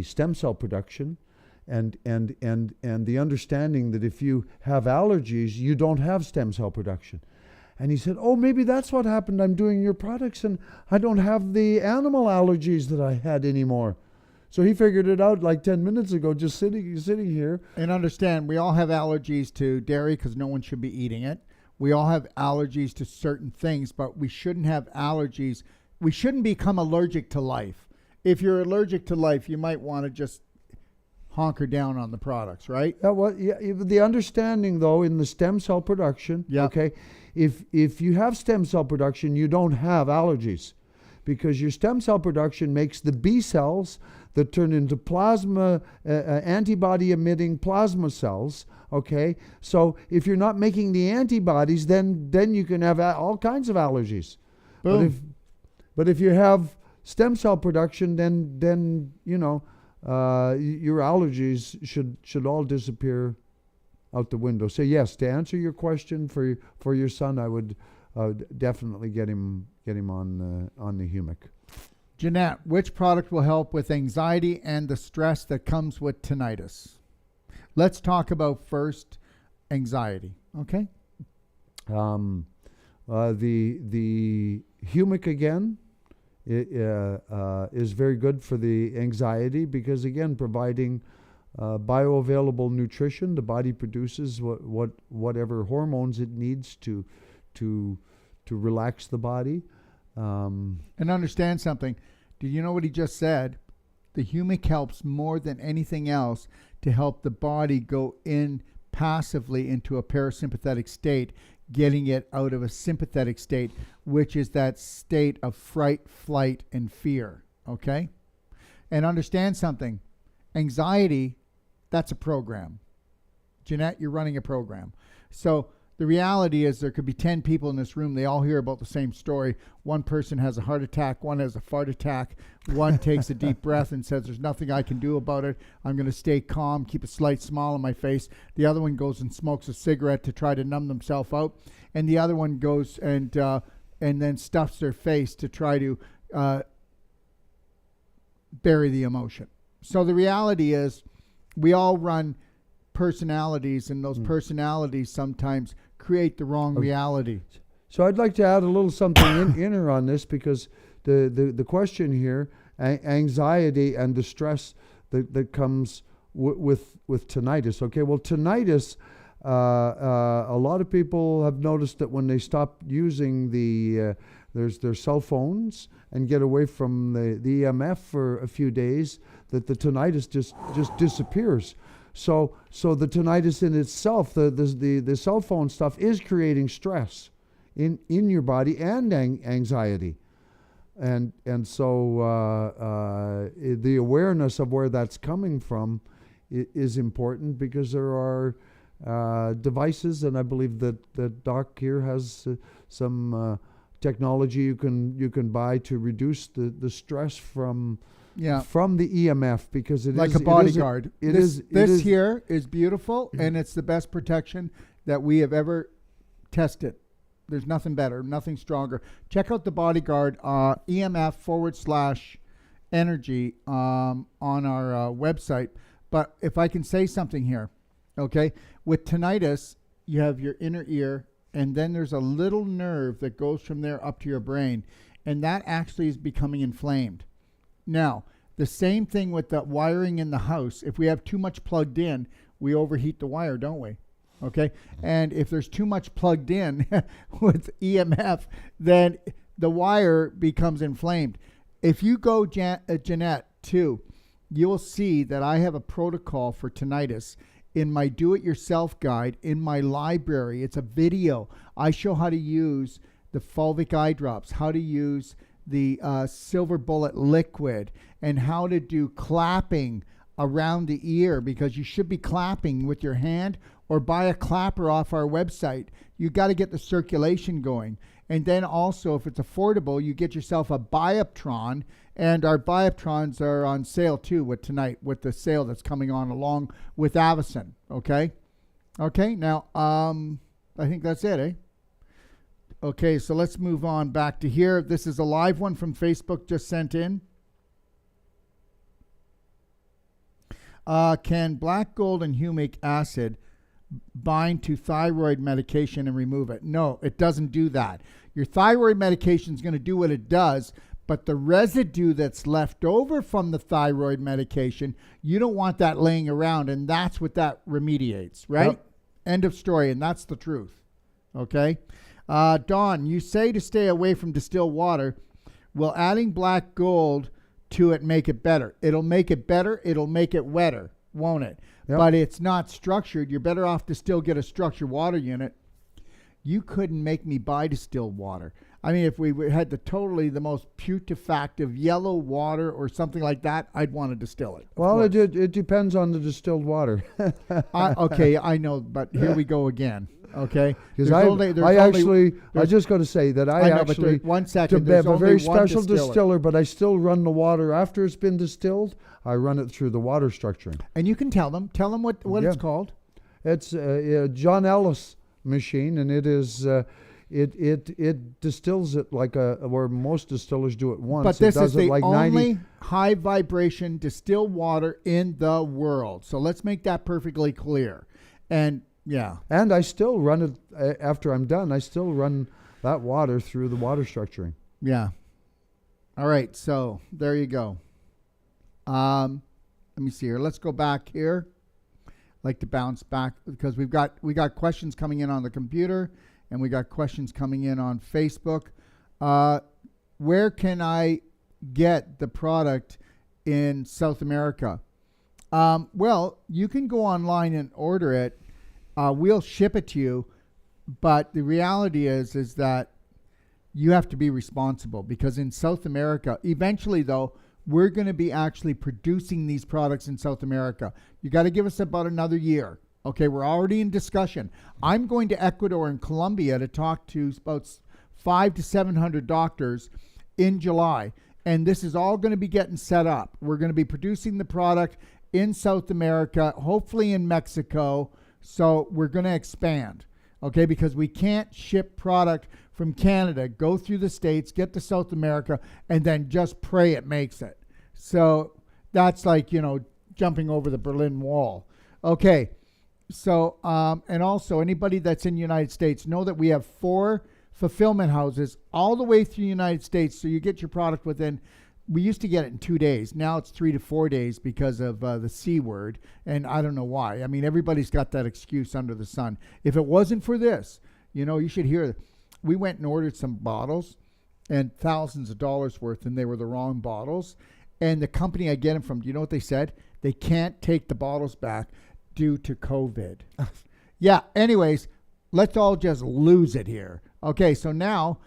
stem cell production, and the understanding that if you have allergies, you don't have stem cell production. And he said, "Oh, maybe that's what happened. I'm doing your products, and I don't have the animal allergies that I had anymore." So he figured it out like 10 minutes ago, just sitting here. And understand, we all have allergies to dairy because no one should be eating it. We all have allergies to certain things, but we shouldn't have allergies. We shouldn't become allergic to life. If you're allergic to life, you might want to just honker down on the products, right? The understanding, though, in the stem cell production, okay, if you have stem cell production, you don't have allergies, because your stem cell production makes the B cells that turn into plasma, antibody-emitting plasma cells. Okay, so if you're not making the antibodies, then you can have all kinds of allergies. Boom. But if you have stem cell production, then your allergies should all disappear out the window. So yes, to answer your question for your son, I would definitely get him on the humic. Jeanette, which product will help with anxiety and the stress that comes with tinnitus? Let's talk about first anxiety, okay? The humic again is very good for the anxiety, because again, providing bioavailable nutrition, the body produces whatever hormones it needs to relax the body. And understand something. Do you know what he just said? The humic helps more than anything else to help the body go in passively into a parasympathetic state, getting it out of a sympathetic state, which is that state of fright, flight, and fear. Okay? And understand something. Anxiety, that's a program. Jeanette, you're running a program. So the reality is there could be 10 people in this room. They all hear about the same story. One person has a heart attack. One has a fart attack. One takes a deep breath and says, there's nothing I can do about it. I'm going to stay calm, keep a slight smile on my face. The other one goes and smokes a cigarette to try to numb themselves out. And the other one goes and then stuffs their face to try to bury the emotion. So the reality is we all run personalities, and those personalities sometimes create the wrong reality. So I'd like to add a little something inner on this, because the question here, anxiety and the stress that comes with tinnitus. Okay, well, tinnitus, a lot of people have noticed that when they stop using their cell phones and get away from the EMF for a few days, that the tinnitus just disappears. So the tinnitus in itself, the cell phone stuff is creating stress in your body and anxiety, and so the awareness of where that's coming from is important, because there are devices, and I believe that Doc here has some technology you can buy to reduce the stress from the EMF, because it like is a bodyguard. This here is beautiful, and it's the best protection that we have ever tested. There's nothing better, nothing stronger. Check out the bodyguard EMF/energy on our website. But if I can say something here, okay, with tinnitus, you have your inner ear, and then there's a little nerve that goes from there up to your brain, and that actually is becoming inflamed. Now, the same thing with the wiring in the house. If we have too much plugged in, we overheat the wire, don't we? Okay? And if there's too much plugged in with EMF, then the wire becomes inflamed. If you go, Jeanette, too, you'll see that I have a protocol for tinnitus in my do-it-yourself guide in my library. It's a video. I show how to use the fulvic eye drops, how to use the silver bullet liquid, and how to do clapping around the ear, because you should be clapping with your hand or buy a clapper off our website. You got to get the circulation going. And then also, if it's affordable, you get yourself a Bioptron, and our Bioptrons are on sale too with tonight, with the sale that's coming on along with Avicen. Okay? Okay, now I think that's it, eh? Okay, so let's move on back to here. This is a live one from Facebook just sent in. Can black gold and humic acid bind to thyroid medication and remove it? No, it doesn't do that. Your thyroid medication is going to do what it does, but the residue that's left over from the thyroid medication, you don't want that laying around, and that's what that remediates, right? Yep. End of story, and that's the truth. Okay? Dawn, you say to stay away from distilled water. Will adding black gold to it make it better? It'll make it better. It'll make it wetter, won't it? Yep. But it's not structured. You're better off to still get a structured water unit. You couldn't make me buy distilled water. I mean, if we had the most putrefact yellow water or something like that, I'd want to distill it. Well, it depends on the distilled water. Okay, I know, but here we go again. Okay, because I just got to say that I actually, one second, to have a very special distiller, but I still run the water after it's been distilled. I run it through the water structuring. And you can tell them what it's called. It's a John Ellis machine, and it is it distills it like where most distillers do it once. But this it does is the like only high vibration distilled water in the world. So let's make that perfectly clear. And yeah. And I still run it after I'm done. I still run that water through the water structuring. Yeah. All right. So there you go. Let me see here. Let's go back here. I'd like to bounce back because we got questions coming in on the computer, and we got questions coming in on Facebook. Where can I get the product in South America? Well, you can go online and order it. We'll ship it to you, But the reality is that you have to be responsible, because in South America, eventually though, we're going to be actually producing these products in South America. You got to give us about another year. Okay, we're already in discussion. I'm going to Ecuador and Colombia to talk to about 500 to 700 doctors in July. And this is all going to be getting set up. We're going to be producing the product in South America, hopefully in Mexico. So we're going to expand, okay, because we can't ship product from Canada, go through the States, get to South America, and then just pray it makes it. So that's like, jumping over the Berlin Wall. Okay, so, and also anybody that's in the United States, know that we have 4 fulfillment houses all the way through the United States. So you get your product within, we used to get it in 2 days. Now it's 3 to 4 days because of the C word. And I don't know why. I mean, everybody's got that excuse under the sun. If it wasn't for this, you should hear, we went and ordered some bottles and thousands of dollars worth, and they were the wrong bottles. And the company I get them from, do you know what they said? They can't take the bottles back due to COVID. Yeah, anyways, let's all just lose it here. Okay, so now,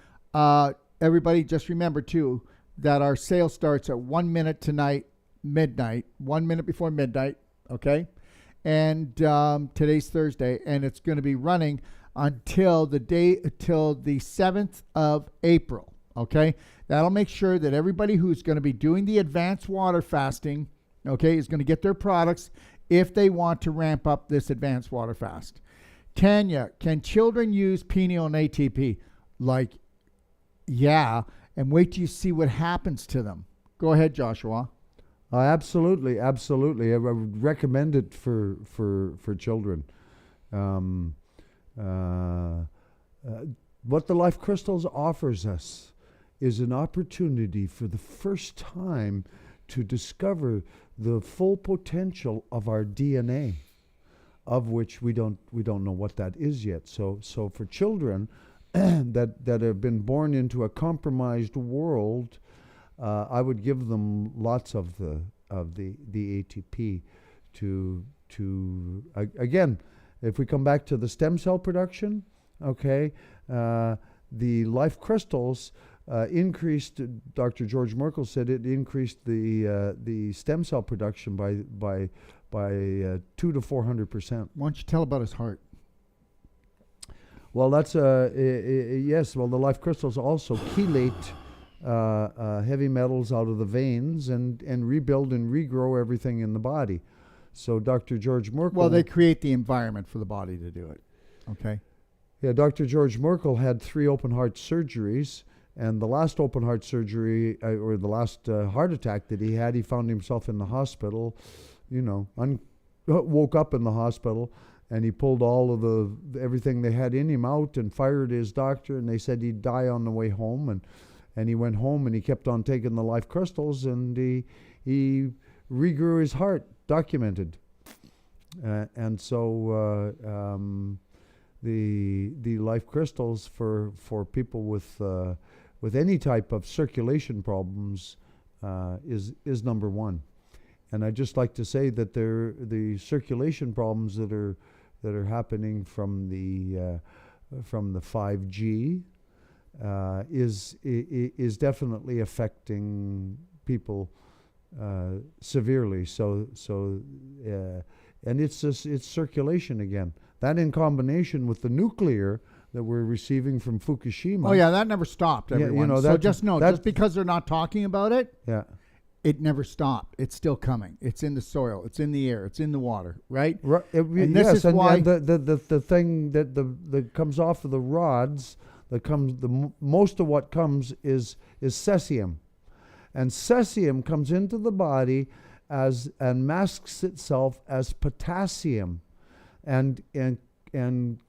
everybody just remember, too, that our sale starts at 1 minute tonight, midnight, 1 minute before midnight, okay? And today's Thursday, and it's going to be running until the 7th of April, okay? That'll make sure that everybody who's going to be doing the advanced water fasting, okay, is going to get their products if they want to ramp up this advanced water fast. Tanya, can children use pineal and ATP? Yeah, and wait till you see what happens to them. Go ahead, Joshua. Absolutely. I would recommend it for children. What the Life Crystals offers us is an opportunity for the first time to discover the full potential of our DNA, of which we don't know what that is yet. So for children that have been born into a compromised world, I would give them lots of the ATP to again, if we come back to the stem cell production, okay, the Life Crystals increased. Dr. George Merkel said it increased the stem cell production by 200% to 400%. Why don't you tell about his heart? Well, that's yes. Well, the Life Crystals also chelate heavy metals out of the veins and rebuild and regrow everything in the body. So Dr. George Merkel. Well, they create the environment for the body to do it. Okay. Yeah, Dr. George Merkel had 3 open heart surgeries, and the last open heart surgery, or the last heart attack that he had, he found himself in the hospital, woke up in the hospital, and he pulled all of everything they had in him out and fired his doctor, and they said he'd die on the way home, and he went home and he kept on taking the Life Crystals, and he regrew his heart, documented. And so the Life Crystals for people with any type of circulation problems is number one. And I'd just like to say that the circulation problems that are happening from the 5G is definitely affecting people severely. And it's circulation again. That in combination with the nuclear that we're receiving from Fukushima. Oh yeah, that never stopped, everyone. Yeah, so just know, just because they're not talking about it, yeah, it never stopped. It's still coming. It's in the soil. It's in the air. It's in the water. Right. Right. And this is why the thing that comes off of the rods, most of what comes is cesium, and cesium comes into the body and masks itself as potassium, and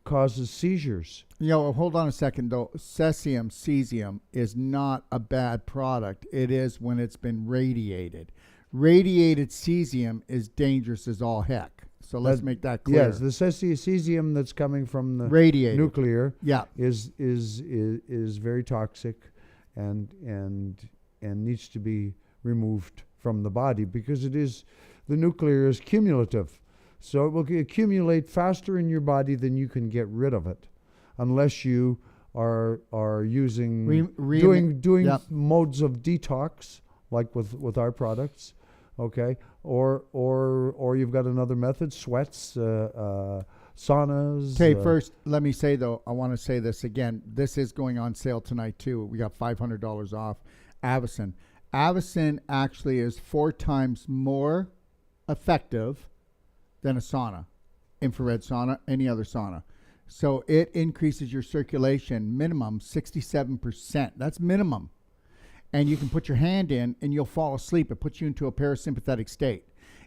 causes seizures. Hold on a second though. Cesium is not a bad product. It is when it's been radiated. Radiated cesium is dangerous as all heck. So let's make that clear. Yes, the cesium that's coming from the radiated nuclear, yeah, is very toxic, and needs to be removed from the body, because the nuclear is cumulative. So it will accumulate faster in your body than you can get rid of it. unless you are using doing Yep. modes of detox like with our products, okay, or you've got another method, sweats, saunas. Okay, first, let me say, though, I want to say this again. This is going on sale tonight, too. We got $500 off Avicen. Avicen actually is 4 times more effective than a sauna, infrared sauna, any other sauna. So it increases your circulation minimum 67%. That's minimum. And you can put your hand in and you'll fall asleep. It puts you into a parasympathetic state.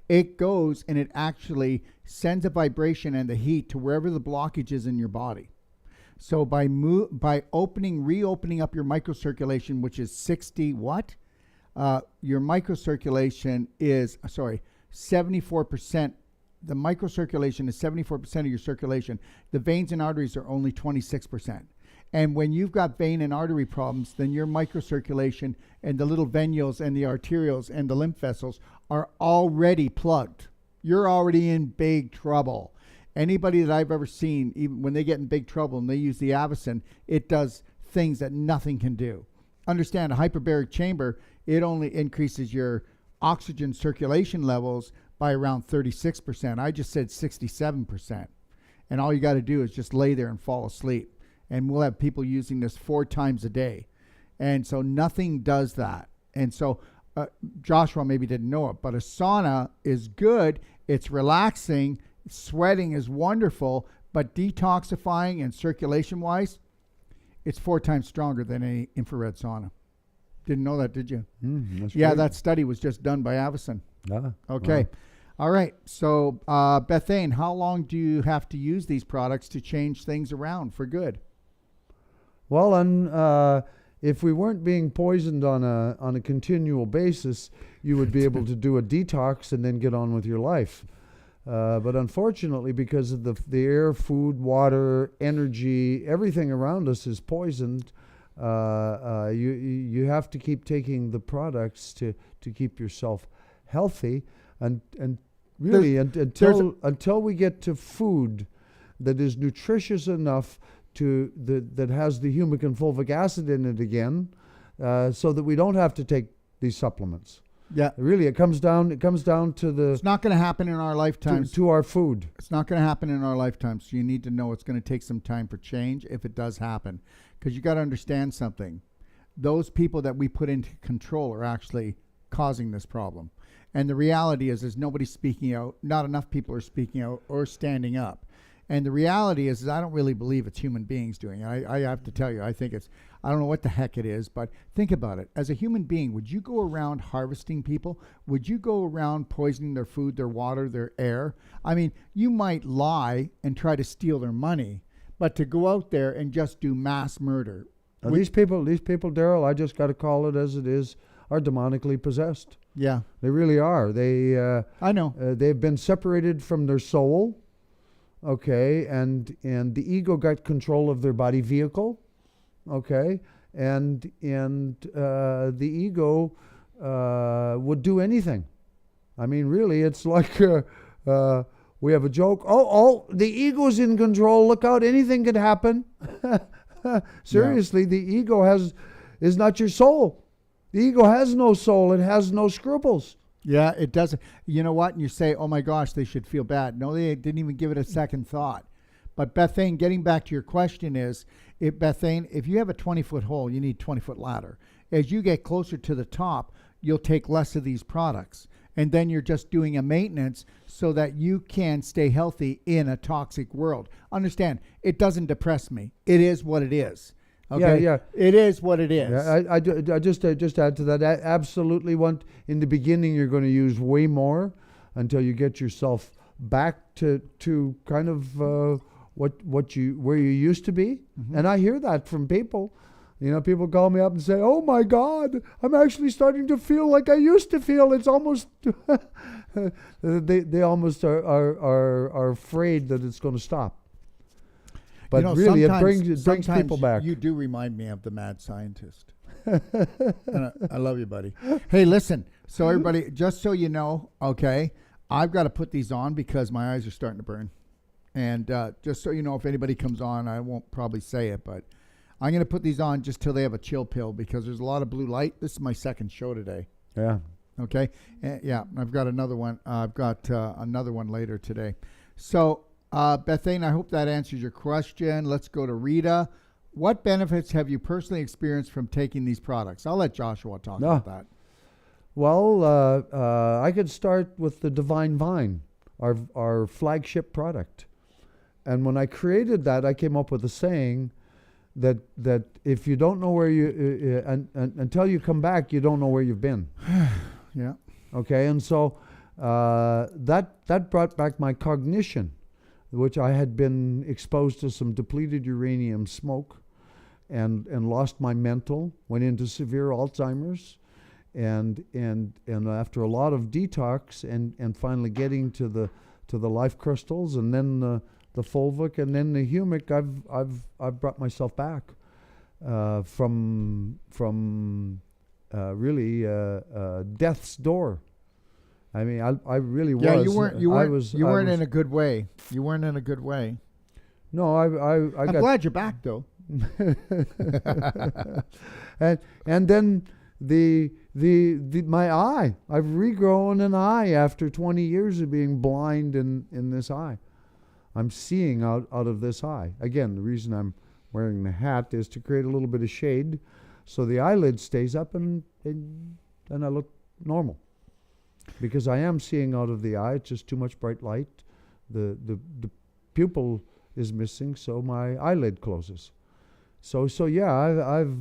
It goes and it actually sends a vibration and the heat to wherever the blockage is in your body. So by reopening up your microcirculation, which is 60 what? Your microcirculation is 74%. The microcirculation is 74% of your circulation. The veins and arteries are only 26%. And when you've got vein and artery problems, then your microcirculation and the little venules and the arterioles and the lymph vessels are already plugged. You're already in big trouble. Anybody that I've ever seen, even when they get in big trouble and they use the Avicen, it does things that nothing can do. Understand, a hyperbaric chamber, it only increases your oxygen circulation levels by around 36%. I just said 67%. And all you got to do is just lay there and fall asleep. And we'll have people using this 4 times a day. And so nothing does that. And so Joshua maybe didn't know it, but a sauna is good. It's relaxing. Sweating is wonderful, but detoxifying and circulation-wise, it's 4 times stronger than any infrared sauna. Didn't know that, did you? Yeah, great. that study was just done by Avicen. Ah, Okay. wow. All right. So, Bethane, how long do you have to use these products to change things around for good? Well, if we weren't being poisoned on a continual basis, you would be able to do a detox and then get on with your life. But unfortunately, because of the air, food, water, energy, everything around us is poisoned. You have to keep taking the products to keep yourself healthy, and really until we get to food that is nutritious enough that has the humic and fulvic acid in it again, so that we don't have to take these supplements. Yeah. Really, it comes down to the. It's not going to happen in our lifetimes. To our food. It's not going to happen in our lifetime. So you need to know it's going to take some time for change if it does happen. Because you got to understand something. Those people that we put into control are actually causing this problem. And the reality is nobody's speaking out. Not enough people are speaking out or standing up. And the reality is I don't really believe it's human beings doing it. I have to tell you, I think I don't know what the heck it is, but think about it. As a human being, would you go around harvesting people? Would you go around poisoning their food, their water, their air? I mean, you might lie and try to steal their money, but to go out there and just do mass murder. These people, Daryl, I just got to call it as it is, are demonically possessed. Yeah. They really are. I know. They've been separated from their soul. Okay, and the ego got control of their body vehicle, okay, and the ego would do anything. I mean, really, it's like we have a joke. Oh, the ego's in control. Look out, anything could happen. Seriously, The ego is not your soul. The ego has no soul. It has no scruples. Yeah, it doesn't. You know what? And you say, oh my gosh, they should feel bad. No, they didn't even give it a second thought. But Bethane, getting back to your question is, Bethane, if you have a 20-foot hole, you need a 20-foot ladder. As you get closer to the top, you'll take less of these products. And then you're just doing a maintenance so that you can stay healthy in a toxic world. Understand, it doesn't depress me. It is what it is. Okay? Yeah. It is what it is. Yeah, I just add to that. I absolutely want, in the beginning, you're going to use way more until you get yourself back to kind of where you used to be. Mm-hmm. And I hear that from people. You know, people call me up and say, "Oh my God, I'm actually starting to feel like I used to feel." It's almost they almost are afraid that it's going to stop. But really, it brings people back. You do remind me of the mad scientist. And I love you, buddy. Hey, listen. So everybody, just so you know, okay, I've got to put these on because my eyes are starting to burn. And just so you know, if anybody comes on, I won't probably say it, but I'm going to put these on just till they have a chill pill because there's a lot of blue light. This is my second show today. Yeah. Okay. Yeah, I've got another one. I've got another one later today. So, Bethane, I hope that answers your question. Let's go to Rita. What benefits have you personally experienced from taking these products? I'll let Joshua talk about that. Well, I could start with the Divine Vine, our flagship product. And when I created that, I came up with a saying that if you don't know where you until you come back, you don't know where you've been. Yeah. Okay, and so that brought back my cognition, which I had been exposed to some depleted uranium smoke, and lost my mental, went into severe Alzheimer's, and after a lot of detox and finally getting to the life crystals, and then the fulvic, and then the humic, I've brought myself back from really death's door. I mean, I really was. Yeah, you weren't was, in a good way. You weren't in a good way. No, I'm glad you're back though. and then the my eye. I've regrown an eye after 20 years of being blind in this eye. I'm seeing out of this eye. Again, the reason I'm wearing the hat is to create a little bit of shade so the eyelid stays up and I look normal. Because I am seeing out of the eye, it's just too much bright light. The pupil is missing, so my eyelid closes. So yeah, I've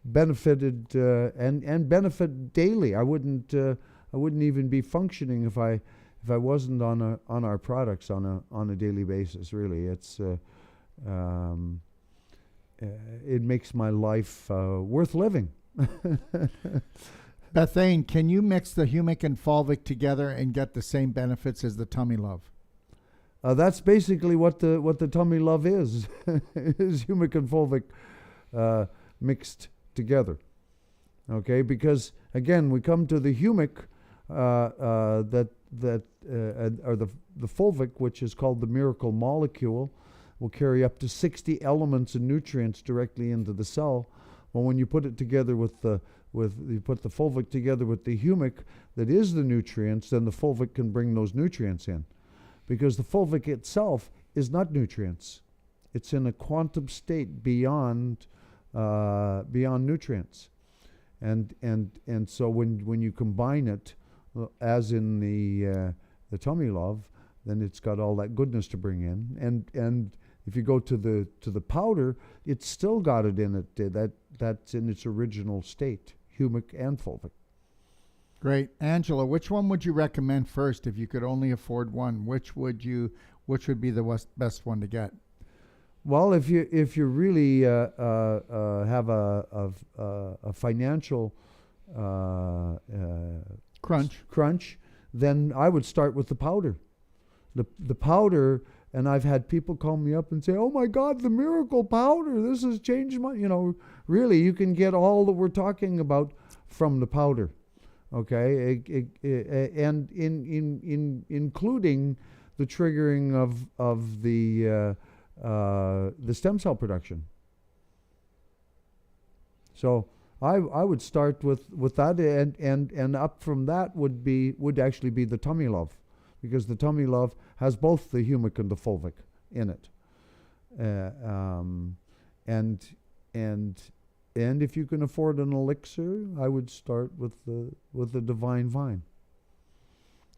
benefited and benefit daily. I wouldn't even be functioning if I wasn't on our products on a daily basis. Really, it's it makes my life worth living. Bethane, can you mix the humic and fulvic together and get the same benefits as the Tummy Love? That's basically what the Tummy Love is is humic and fulvic mixed together. Okay, because again we come to the humic or the fulvic, which is called the miracle molecule, will carry up to 60 elements and nutrients directly into the cell. Well, when you put it together you put the fulvic together with the humic that is the nutrients, then the fulvic can bring those nutrients in. Because the fulvic itself is not nutrients. It's in a quantum state beyond nutrients. And so when you combine it, as in the Tummy Love, then it's got all that goodness to bring in. And if you go to the powder, it's still got it in it. That's in its original state, humic and fulvic. Great. Angela, which one would you recommend first if you could only afford one? Which would be the best one to get? Well, if you really have a financial crunch, then I would start with the powder. The powder, and I've had people call me up and say, "Oh my God, the miracle powder! This has changed my." Really, you can get all that we're talking about from the powder. Okay, and including the triggering of the stem cell production. So I would start with that, and up from that would actually be the Tummy Love, because the Tummy Love has both the humic and the fulvic in it, and if you can afford an elixir, I would start with the Divine Vine.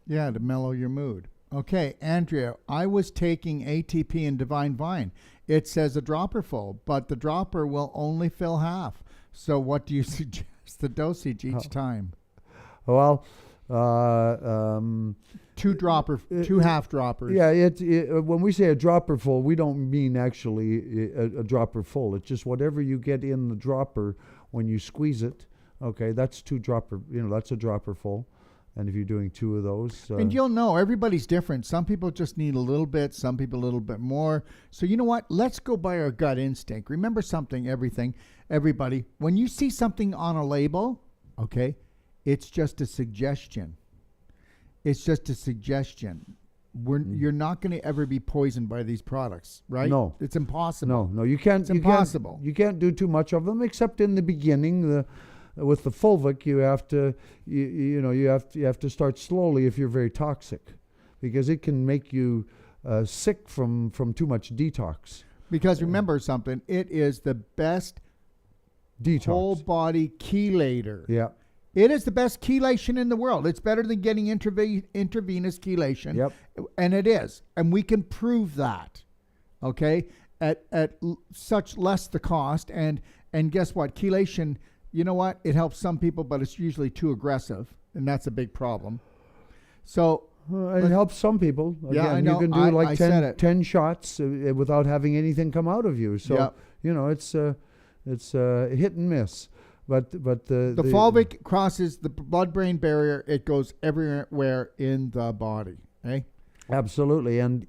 Yeah, to mellow your mood. Okay, Andrea, I was taking ATP and Divine Vine. It says a dropper full, but the dropper will only fill half. So what do you suggest the dosage each time? Well, two half droppers. Yeah, when we say a dropper full, we don't mean actually a dropper full. It's just whatever you get in the dropper when you squeeze it. Okay, that's that's a dropper full. And if you're doing two of those. And you'll know, everybody's different. Some people just need a little bit, some people a little bit more. So you know what? Let's go by our gut instinct. Remember something, everybody. When you see something on a label, okay, it's just a suggestion. It's just a suggestion. you're not going to ever be poisoned by these products, right? No. It's impossible. No, you can't. It's impossible. You can't do too much of them, except in the beginning. With the fulvic, you have to you have to start slowly if you're very toxic, because it can make you sick from too much detox. Because remember something, it is the best Detox. whole body chelator. Yeah. It is the best chelation in the world. It's better than getting intravenous chelation. Yep. And it is. And we can prove that. Okay? At such less the cost. And guess what? Chelation, you know what? It helps some people, but it's usually too aggressive. And that's a big problem. So it helps some people. Again, I know. You can do like I 10 shots without having anything come out of you. So, Yep. it's hit and miss. But the fulvic crosses the blood-brain barrier. It goes everywhere in the body. Okay? Absolutely, and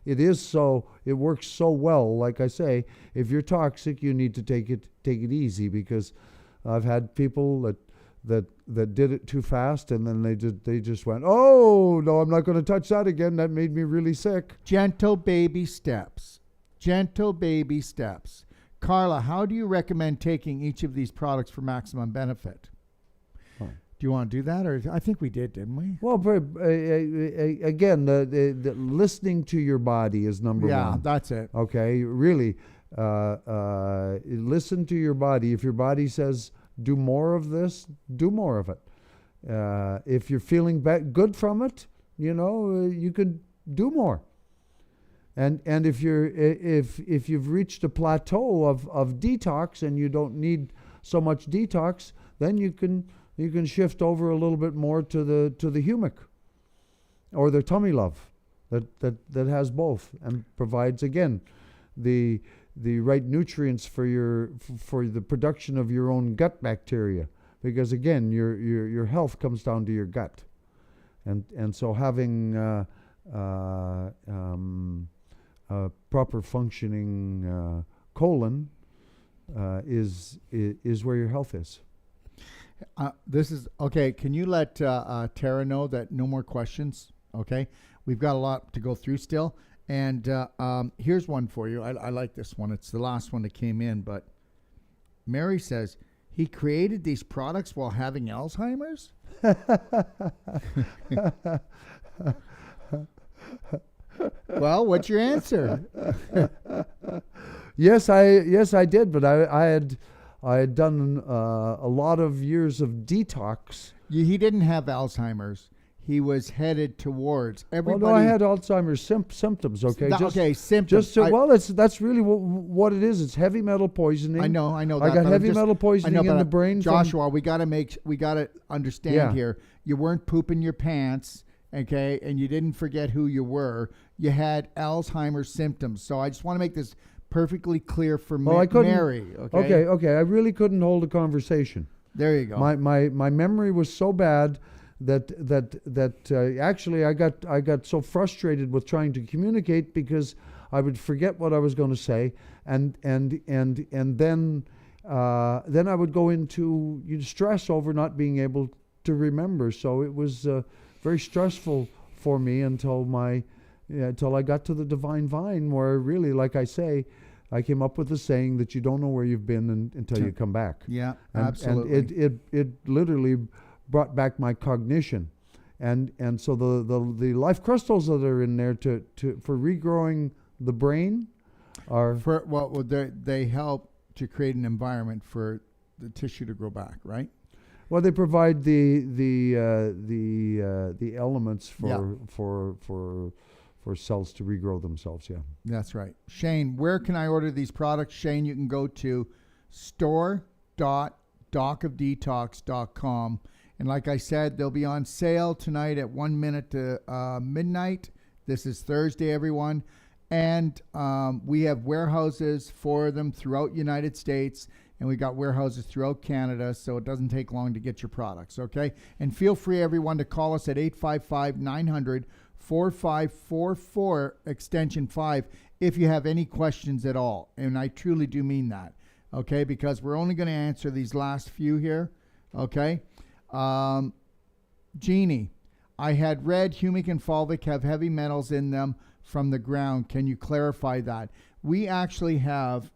it works so well. Like I say, if you're toxic, you need to take it easy, because I've had people that did it too fast, and then they just went, oh no, I'm not going to touch that again. That made me really sick. Gentle baby steps. Gentle baby steps. Carla, how do you recommend taking each of these products for maximum benefit? Oh. Do you want to do that? Or I think we did, didn't we? Well, again, the listening to your body is number one. Yeah, that's it. Okay, really, listen to your body. If your body says do more of this, do more of it. If you're feeling good from it, you can do more. And if you've reached a plateau of detox and you don't need so much detox, then you can shift over a little bit more to the humic or the tummy love that has both and provides again the right nutrients for the production of your own gut bacteria, because again your health comes down to your gut, and so having proper functioning colon is where your health is. This is okay. Can you let Tara know that no more questions? Okay, we've got a lot to go through still, and here's one for you. I like this one. It's the last one that came in, but Mary says he created these products while having Alzheimer's. Well, what's your answer? Yes, I did, but I had done a lot of years of detox. He didn't have Alzheimer's. He was headed towards everybody. Well, no, I had Alzheimer's symptoms. Okay, symptoms. That's really what it is. It's heavy metal poisoning. I know. I got heavy metal poisoning in the brain. Joshua, we got to understand here. You weren't pooping your pants. Okay, and you didn't forget who you were. You had Alzheimer's symptoms. So I just want to make this perfectly clear for Mary. Okay. Okay. I really couldn't hold a conversation. There you go. My memory was so bad that actually I got so frustrated with trying to communicate, because I would forget what I was going to say, and then I would go into stress over not being able to remember. So it was very stressful for me until I got to the Divine Vine, where really, like I say, I came up with the saying that you don't know where you've been until you come back. Yeah, and, absolutely. And it literally brought back my cognition, and so the life crystals that are in there for regrowing the brain are they help to create an environment for the tissue to grow back, right? Well, they provide the elements for cells to regrow themselves. Yeah, that's right. Shane, where can I order these products? Shane, you can go to store.docofdetox.com, and like I said, they'll be on sale tonight at 1 minute to midnight. This is Thursday, everyone, and we have warehouses for them throughout United States. And we got warehouses throughout Canada, so it doesn't take long to get your products, okay? And feel free, everyone, to call us at 855-900-4544, extension 5, if you have any questions at all. And I truly do mean that, okay? Because we're only going to answer these last few here, okay? Jeannie, I had read humic and fulvic have heavy metals in them from the ground. Can you clarify that? We actually have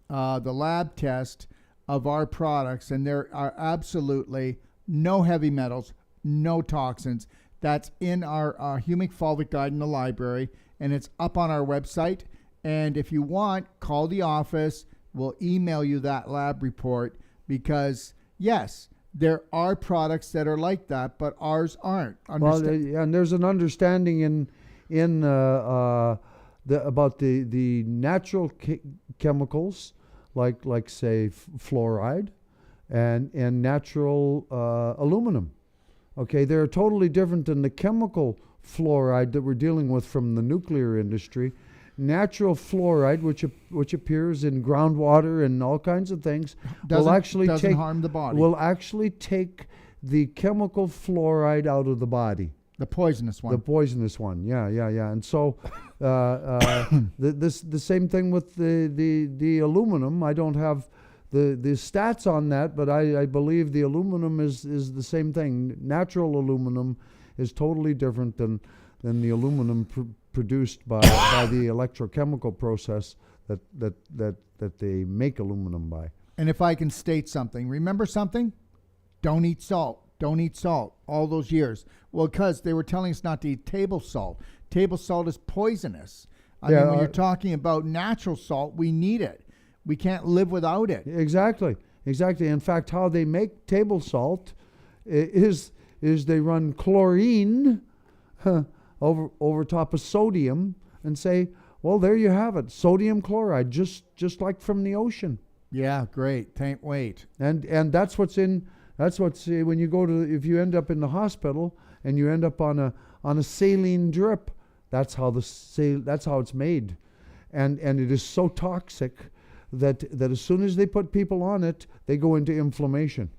the lab test of our products, and there are absolutely no heavy metals, no toxins. That's in our humic fulvic guide in the library, and it's up on our website. And if you want, call the office. We'll email you that lab report, because yes, there are products that are like that, but ours aren't. Well, and there's an understanding about the natural chemicals, like say fluoride, and natural aluminum. Okay, they're totally different than the chemical fluoride that we're dealing with from the nuclear industry. Natural fluoride, which appears in groundwater and all kinds of things, doesn't harm the body. Will actually take the chemical fluoride out of the body. The poisonous one. The poisonous one, yeah. And so the same thing with the aluminum. I don't have the stats on that, but I believe the aluminum is the same thing. Natural aluminum is totally different than the aluminum produced by the electrochemical process that they make aluminum by. And if I can state something, remember something? Don't eat salt. Don't eat salt all those years. Well, because they were telling us not to eat table salt. Table salt is poisonous. I mean, when you're talking about natural salt, we need it. We can't live without it. Exactly. In fact, how they make table salt is they run chlorine over top of sodium and say, well, there you have it, sodium chloride, just like from the ocean. Yeah, great. Can't wait. And that's what's when you go to, if you end up in the hospital and you end up on a saline drip, that's how it's made, and it is so toxic that as soon as they put people on it, they go into inflammation.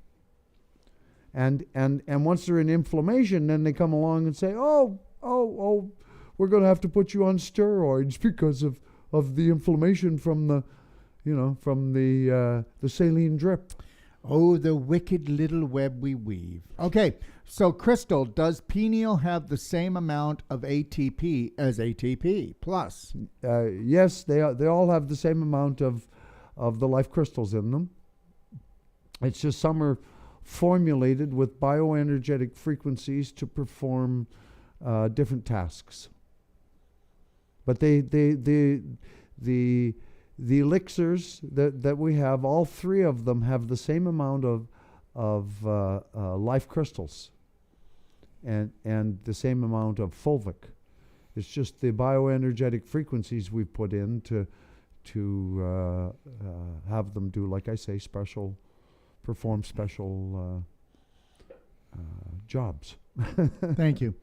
And once they're in inflammation, then they come along and say, oh, we're going to have to put you on steroids because of the inflammation from the saline drip. Oh, the wicked little web we weave. Okay, so Crystal, does pineal have the same amount of ATP as ATP plus? Yes, they all have the same amount of the life crystals in them. It's just some are formulated with bioenergetic frequencies to perform different tasks. But the elixirs that we have, all three of them have the same amount of life crystals and the same amount of fulvic. It's just the bioenergetic frequencies we've put in to have them do, like I say, perform special jobs. Thank you.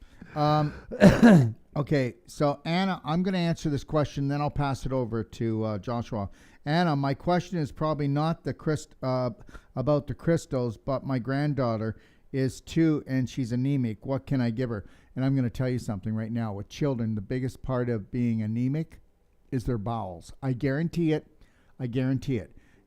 Okay, so Anna, I'm going to answer this question, then I'll pass it over to Joshua. Anna, my question is probably not about the crystals, but my granddaughter is 2 and she's anemic. What can I give her? And I'm going to tell you something right now. With children, the biggest part of being anemic is their bowels. I guarantee it.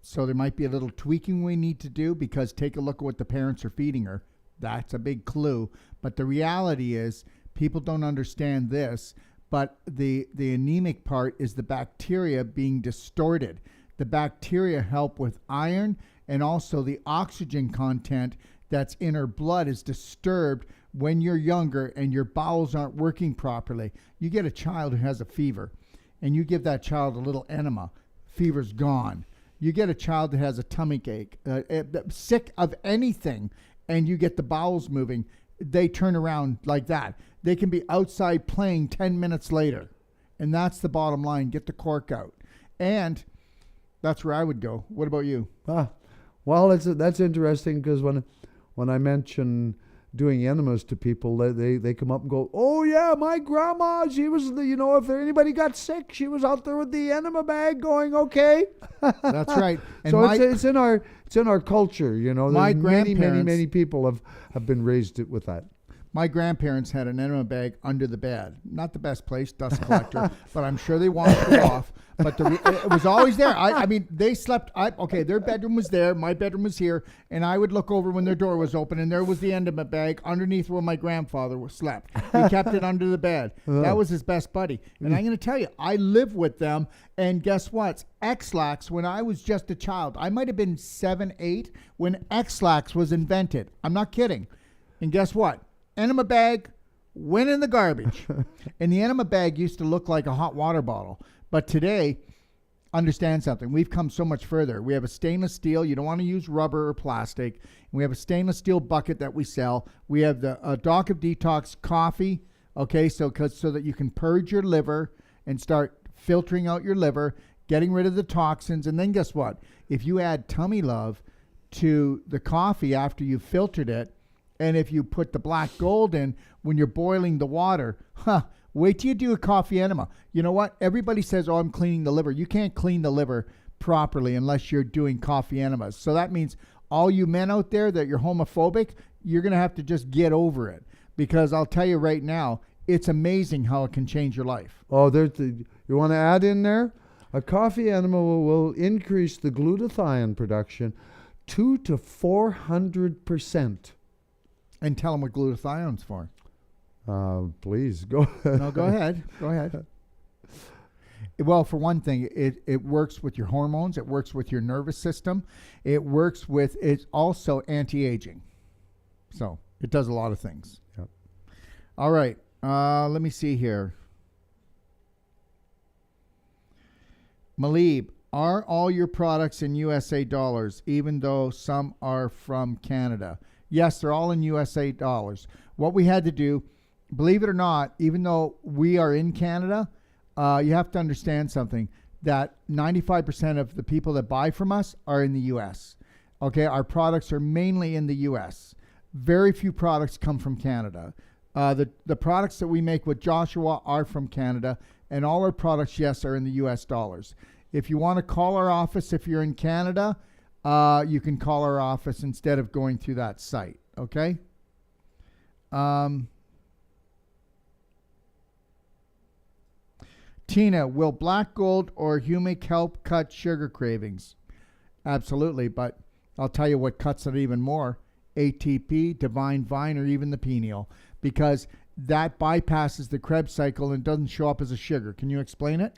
So there might be a little tweaking we need to do, because take a look at what the parents are feeding her. That's a big clue. But the reality is, people don't understand this, but the anemic part is the bacteria being distorted. The bacteria help with iron, and also the oxygen content that's in her blood is disturbed when you're younger and your bowels aren't working properly. You get a child who has a fever, and you give that child a little enema, fever's gone. You get a child that has a tummy ache, sick of anything, and you get the bowels moving, they turn around like that. They can be outside playing 10 minutes later. And that's the bottom line. Get the cork out. And that's where I would go. What about you? Well, that's interesting, because when I mention doing enemas to people, they come up and go, oh yeah, my grandma, she was, if anybody got sick, she was out there with the enema bag going, okay. That's right. And so it's in our culture, My grandparents, many people have been raised with that. My grandparents had an enema bag under the bed. Not the best place, dust collector, but I'm sure they washed it off. But it was always there. I mean, they slept. Okay, their bedroom was there. My bedroom was here. And I would look over when their door was open, and there was the enema bag underneath where my grandfather slept. He kept it under the bed. That was his best buddy. And I'm going to tell you, I live with them. And guess what? X-Lax, when I was just a child, I might have been 7, 8 when X-Lax was invented. I'm not kidding. And guess what? Enema bag went in the garbage. And the enema bag used to look like a hot water bottle. But today, understand something. We've come so much further. We have a stainless steel. You don't want to use rubber or plastic. We have a stainless steel bucket that we sell. We have the Doc of Detox coffee, okay, so that you can purge your liver and start filtering out your liver, getting rid of the toxins. And then guess what? If you add Tummy Love to the coffee after you've filtered it, and if you put the black gold in when you're boiling the water, wait till you do a coffee enema. You know what? Everybody says, oh, I'm cleaning the liver. You can't clean the liver properly unless you're doing coffee enemas. So that means all you men out there that you're homophobic, you're going to have to just get over it. Because I'll tell you right now, it's amazing how it can change your life. Oh, you want to add in there? A coffee enema will increase the glutathione production 200 to 400%. And tell them what glutathione's for. Please, go ahead. No, go ahead. Go ahead. Well, for one thing, it works with your hormones. It works with your nervous system. It's also anti-aging. So it does a lot of things. Yep. All right. Let me see here. Malib, are all your products in USA dollars, even though some are from Canada? Yes, they're all in USA dollars. What we had to do, believe it or not, even though we are in Canada, you have to understand something, that 95% of the people that buy from us are in the U.S. Okay, our products are mainly in the U.S. Very few products come from Canada. The products that we make with Joshua are from Canada, and all our products, yes, are in the U.S. dollars. If you want to call our office if you're in Canada, you can call our office instead of going through that site, okay? Tina, will black gold or humic help cut sugar cravings? Absolutely, but I'll tell you what cuts it even more. ATP, divine vine, or even the pineal, because that bypasses the Krebs cycle and doesn't show up as a sugar. Can you explain it?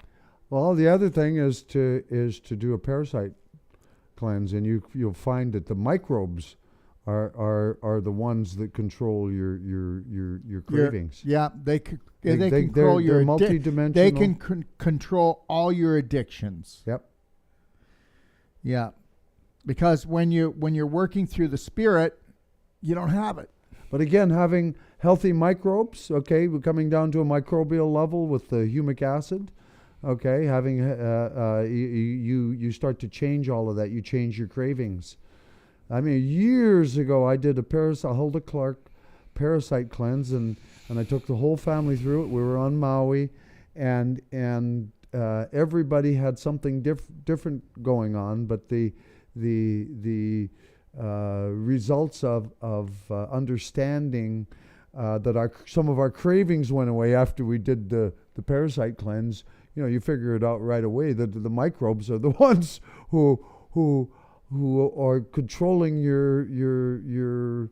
Well, the other thing is to do a parasite cleanse, and you'll find that the microbes are the ones that control your cravings. They control they're multidimensional. They can control all your addictions. Yep. Yeah, because when you're working through the spirit, you don't have it. But again, having healthy microbes, okay, we're coming down to a microbial level with the humic acid. Okay, having you start to change all of that. You change your cravings. I mean, years ago, I did a Hulda Clark parasite cleanse, and I took the whole family through it. We were on Maui, and everybody had something different going on. But the results of understanding that some of our cravings went away after we did the parasite cleanse. You know, you figure it out right away that the microbes are the ones who are controlling your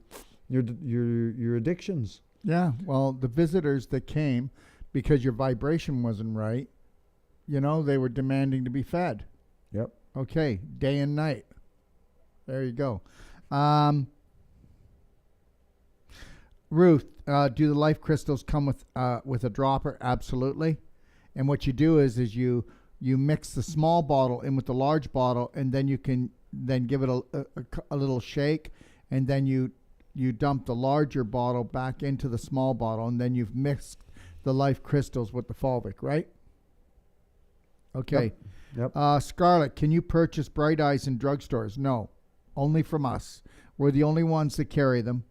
addictions. Yeah, well, the visitors that came because your vibration wasn't right, you know, they were demanding to be fed. Yep. Okay, day and night. There you go. Ruth, do the life crystals come with a dropper? Absolutely. And what you do is you mix the small bottle in with the large bottle, and then you can then give it a little shake, and then you dump the larger bottle back into the small bottle, and then you've mixed the life crystals with the fulvic, right? Okay. Yep. Scarlett, can you purchase Bright Eyes in drugstores? No, only from us. We're the only ones that carry them.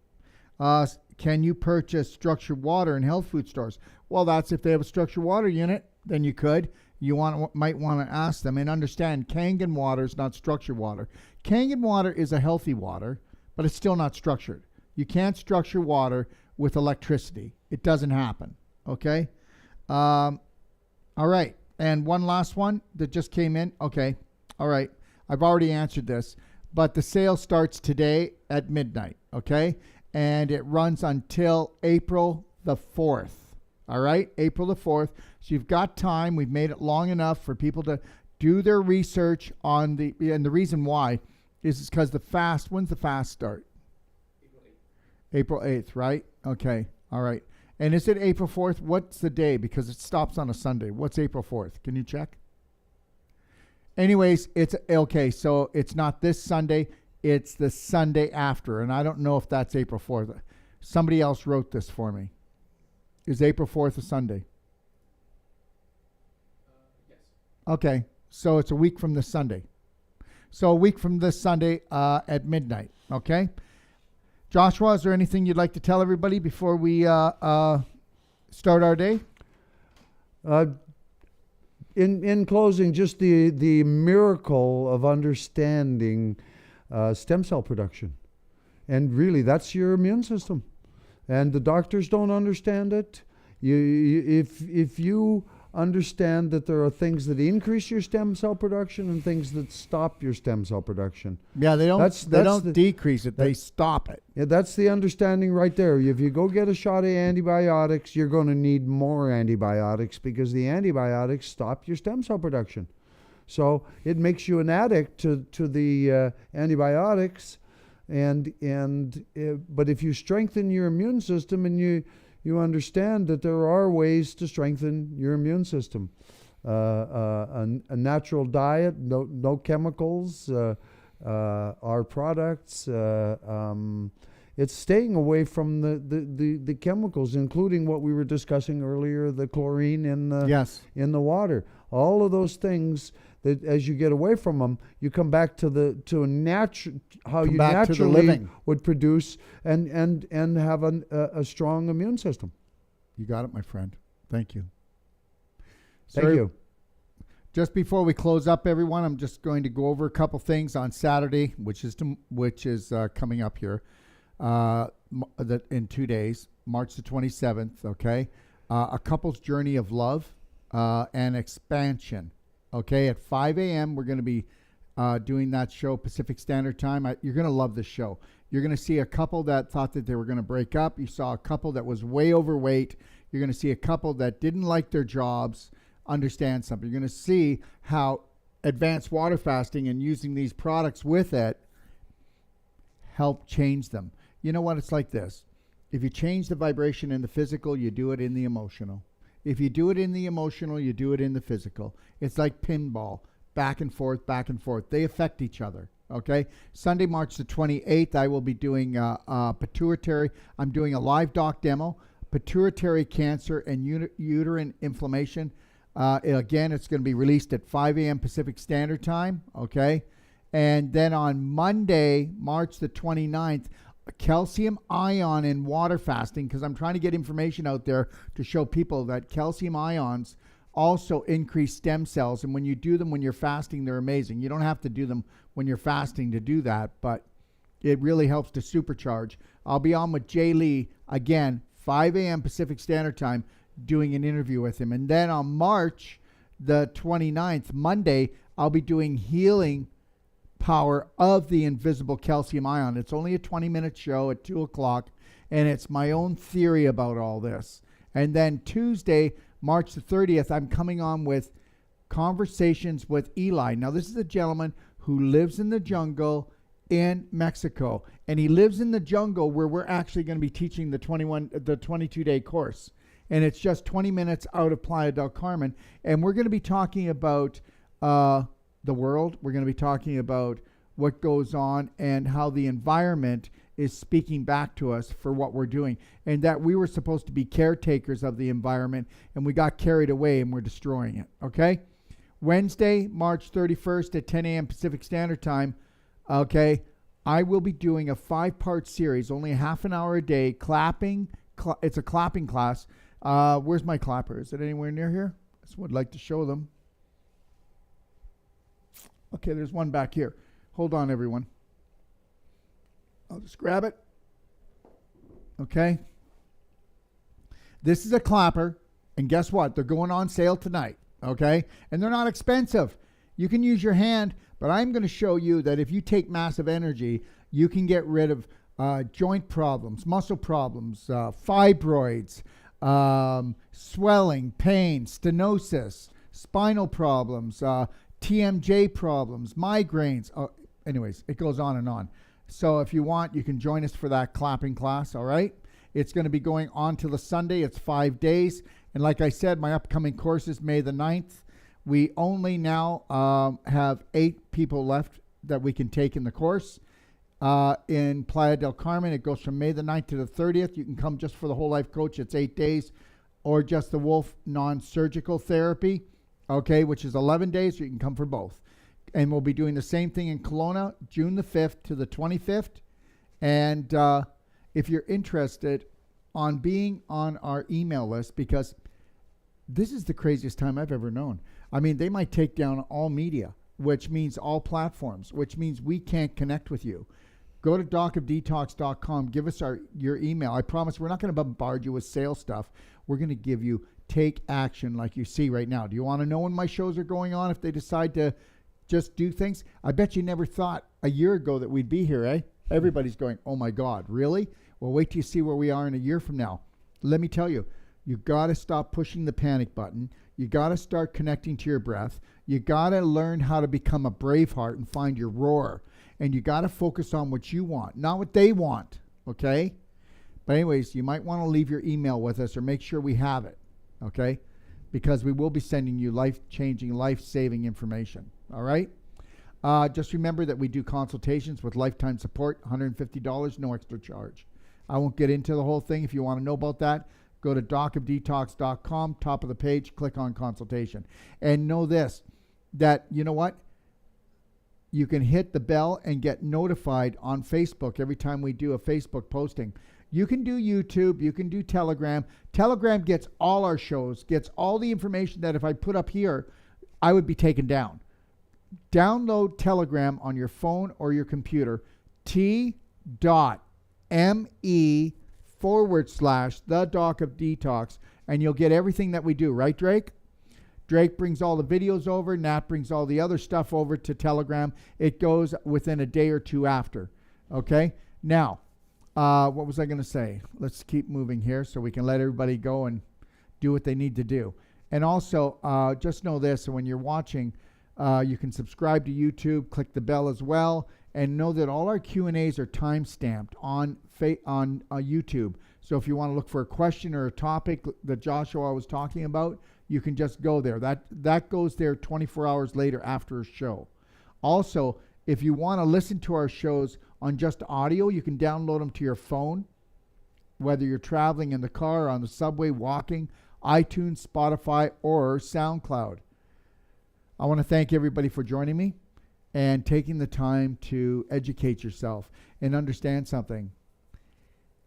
Can you purchase structured water in health food stores? Well, that's if they have a structured water unit, then you could. You might want to ask them and understand Kangen water is not structured water. Kangen water is a healthy water, but it's still not structured. You can't structure water with electricity. It doesn't happen. Okay. All right. And one last one that just came in. Okay. All right. I've already answered this, but the sale starts today at midnight. Okay. And it runs until April the 4th. All right. April the 4th. So you've got time. We've made it long enough for people to do their research on and the reason why is because the fast, when's the fast start? April 8th, right? Okay. All right. And is it April 4th? What's the day? Because it stops on a Sunday. What's April 4th? Can you check? Anyways, it's okay. So it's not this Sunday. It's the Sunday after. And I don't know if that's April 4th. Somebody else wrote this for me. Is April 4th a Sunday? Yes. Okay. So it's a week from this Sunday. So a week from this Sunday at midnight. Okay. Joshua, is there anything you'd like to tell everybody before we start our day? In closing, just the miracle of understanding stem cell production. And really, that's your immune system. And the doctors don't understand it. If you understand that there are things that increase your stem cell production and things that stop your stem cell production. Yeah, they don't decrease it, they stop it. Yeah, that's the understanding right there. If you go get a shot of antibiotics, you're going to need more antibiotics because the antibiotics stop your stem cell production. So it makes you an addict to the antibiotics, but if you strengthen your immune system and you understand that there are ways to strengthen your immune system. A natural diet, no chemicals, our products. It's staying away from the chemicals, including what we were discussing earlier, the chlorine in the water. All of those things that as you get away from them, you come back to a natural how you naturally would produce and have a strong immune system. You got it, my friend. Thank you. Thank you. Just before we close up, everyone, I'm just going to go over a couple things on Saturday, which is coming up here in 2 days, March the 27th. Okay, a couple's journey of love and expansion. Okay, at 5 a.m. we're going to be doing that show Pacific Standard Time. You're going to love this show. You're going to see a couple that thought that they were going to break up. You saw a couple that was way overweight. You're going to see a couple that didn't like their jobs understand something. You're going to see how advanced water fasting and using these products with it help change them. You know what? It's like this. If you change the vibration in the physical, you do it in the emotional. If you do it in the emotional, you do it in the physical. It's like pinball, back and forth, back and forth. They affect each other. Okay. Sunday, March the 28th, I will be doing pituitary. I'm doing a live doc demo, pituitary cancer and uterine inflammation. Again, it's going to be released at 5 a.m. Pacific Standard Time. Okay. And then on Monday, March the 29th, calcium ion and water fasting, because I'm trying to get information out there to show people that calcium ions also increase stem cells. And when you do them when you're fasting, they're amazing. You don't have to do them when you're fasting to do that, but it really helps to supercharge. I'll be on with Jay Lee again, 5 a.m. Pacific Standard Time, doing an interview with him. And then on March the 29th, Monday, I'll be doing healing power of the invisible calcium ion. It's only a 20-minute show at 2 o'clock, and it's my own theory about all this. And then Tuesday, March the 30th, I'm coming on with Conversations with Eli. Now, this is a gentleman who lives in the jungle in Mexico, and he lives in the jungle where we're actually going to be teaching the 22-day course. And it's just 20 minutes out of Playa del Carmen, and we're going to be talking about the world. We're going to be talking about what goes on and how the environment is speaking back to us for what we're doing, and that we were supposed to be caretakers of the environment, and we got carried away and we're destroying it. Okay. Wednesday, March 31st at 10 a.m. Pacific Standard Time. Okay. I will be doing a 5-part series, only a half an hour a day, clapping. It's a clapping class. Where's my clapper? Is it anywhere near here? I would like to show them. Okay, there's one back here. Hold on, everyone. I'll just grab it. Okay. This is a clapper, and guess what? They're going on sale tonight, okay? And they're not expensive. You can use your hand, but I'm going to show you that if you take massive energy, you can get rid of joint problems, muscle problems, fibroids, swelling, pain, stenosis, spinal problems, TMJ problems, migraines. Anyways, it goes on and on. So if you want, you can join us for that clapping class, all right? It's going to be going on till the Sunday. It's 5 days. And like I said, my upcoming course is May the 9th. We only now have 8 people left that we can take in the course. In Playa del Carmen, it goes from May the 9th to the 30th. You can come just for the whole life coach. It's 8 days. Or just the Wolf non-surgical therapy, okay, which is 11 days. You can come for both. And we'll be doing the same thing in Kelowna, June the 5th to the 25th. And if you're interested on being on our email list, because this is the craziest time I've ever known. I mean, they might take down all media, which means all platforms, which means we can't connect with you. Go to docofdetox.com. Give us your email. I promise we're not going to bombard you with sales stuff. We're going to give you take action like you see right now. Do you want to know when my shows are going on if they decide to just do things? I bet you never thought a year ago that we'd be here, eh? Everybody's going, oh my God, really? Well, wait till you see where we are in a year from now. Let me tell you, you got to stop pushing the panic button. You got to start connecting to your breath. You got to learn how to become a Braveheart and find your roar. And you got to focus on what you want, not what they want, okay? But anyways, you might want to leave your email with us or make sure we have it, okay? Because we will be sending you life-changing, life-saving information, all right? Just remember that we do consultations with lifetime support, $150, no extra charge. I won't get into the whole thing. If you want to know about that, go to docofdetox.com, top of the page, click on consultation. And know this, that you know what? You can hit the bell and get notified on Facebook every time we do a Facebook posting. You can do YouTube, you can do Telegram. Telegram gets all our shows, gets all the information that if I put up here, I would be taken down. Download Telegram on your phone or your computer, t.me/the Doc of Detox, and you'll get everything that we do, right, Drake? Drake brings all the videos over. Nat brings all the other stuff over to Telegram. It goes within a day or two after, okay? Now, what was I going to say? Let's keep moving here so we can let everybody go and do what they need to do. And also, just know this, when you're watching, you can subscribe to YouTube, click the bell as well, and know that all our Q&As are time-stamped on YouTube. So if you want to look for a question or a topic that Joshua was talking about, you can just go there. That goes there 24 hours later after a show. Also, if you want to listen to our shows on just audio, you can download them to your phone, whether you're traveling in the car, on the subway, walking, iTunes, Spotify, or SoundCloud. I want to thank everybody for joining me and taking the time to educate yourself and understand something.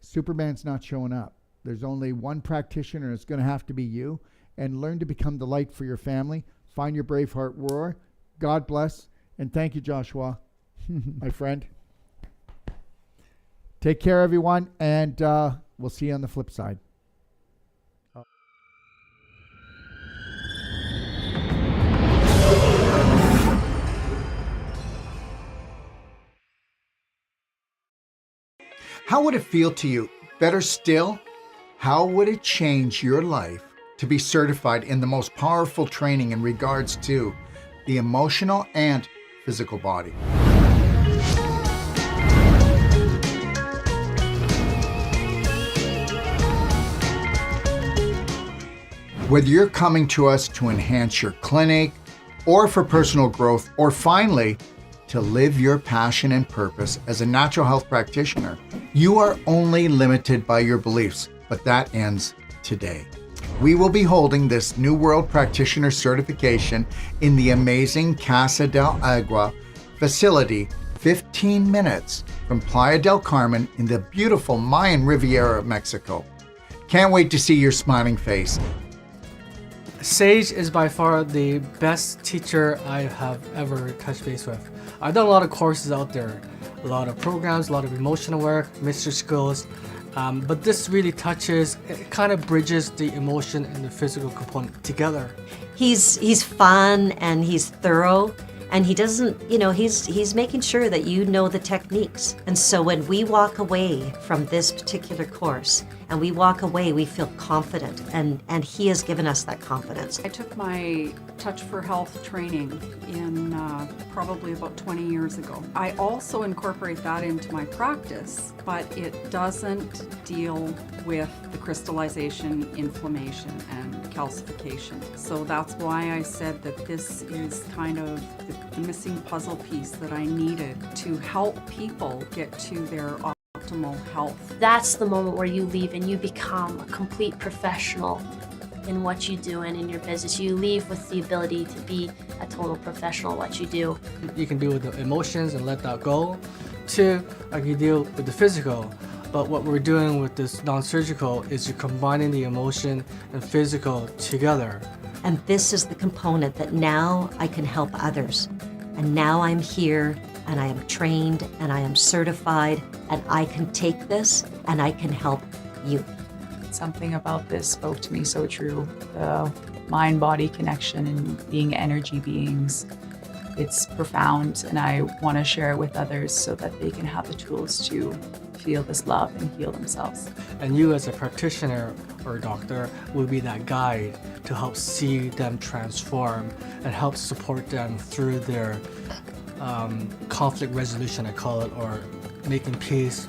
Superman's not showing up. There's only one practitioner, and it's going to have to be you. And learn to become the light for your family. Find your Braveheart roar. God bless. And thank you, Joshua, my friend. Take care, everyone. And we'll see you on the flip side. How would it feel to you? Better still, how would it change your life to be certified in the most powerful training in regards to the emotional and physical body? Whether you're coming to us to enhance your clinic, or for personal growth, or finally, to live your passion and purpose as a natural health practitioner, you are only limited by your beliefs, but that ends today. We will be holding this New World Practitioner certification in the amazing Casa del Agua facility, 15 minutes from Playa del Carmen in the beautiful Mayan Riviera of Mexico. Can't wait to see your smiling face. Sage is by far the best teacher I have ever touched base with. I've done a lot of courses out there, a lot of programs, a lot of emotional work, Mr. Skills. But this really touches, it kind of bridges the emotion and the physical component together. He's fun and he's thorough, and he doesn't, he's making sure that you know the techniques. And so when we walk away from this particular course and we walk away, we feel confident, and he has given us that confidence. I took my Touch for Health training in probably about 20 years ago. I also incorporate that into my practice, but it doesn't deal with the crystallization, inflammation, and calcification. So that's why I said that this is kind of the missing puzzle piece that I needed to help people get to their optimal health. That's the moment where you leave and you become a complete professional in what you do and in your business. You leave with the ability to be a total professional at what you do. You can deal with the emotions and let that go. Two, I can deal with the physical. But what we're doing with this non-surgical is you're combining the emotion and physical together. And this is the component that now I can help others. And now I'm here and I am trained and I am certified, and I can take this and I can help you. Something about this spoke to me so true. The mind-body connection and being energy beings. It's profound, and I want to share it with others so that they can have the tools to feel this love and heal themselves. And you as a practitioner or a doctor will be that guide to help see them transform and help support them through their conflict resolution, I call it, or making peace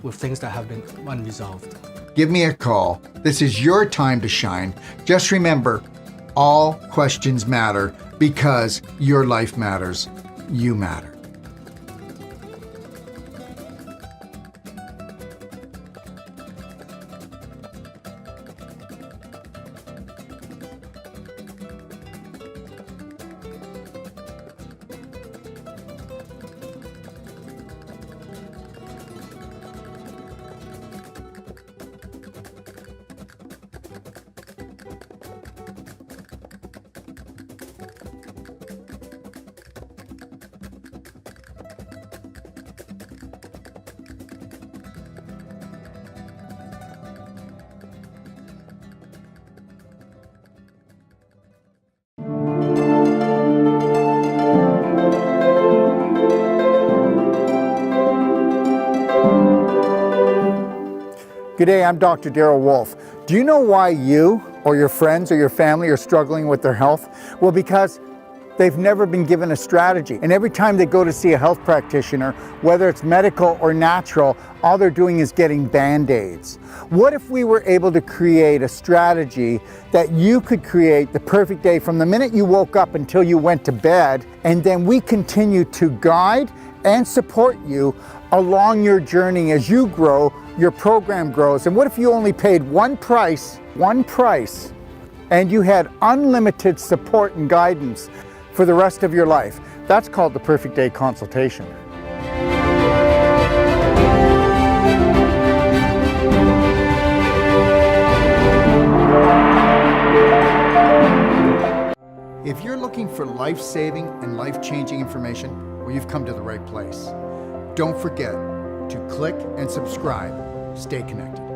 with things that have been unresolved. Give me a call. This is your time to shine. Just remember, all questions matter because your life matters. You matter. Good day, I'm Dr. Darrell Wolf. Do you know why you or your friends or your family are struggling with their health? Well, because they've never been given a strategy. And every time they go to see a health practitioner, whether it's medical or natural, all they're doing is getting Band-Aids. What if we were able to create a strategy that you could create the perfect day from the minute you woke up until you went to bed, and then we continue to guide and support you along your journey as you grow, your program grows. And what if you only paid one price, and you had unlimited support and guidance for the rest of your life? That's called the Perfect Day Consultation. If you're looking for life-saving and life-changing information, well, you've come to the right place. Don't forget to click and subscribe. Stay connected.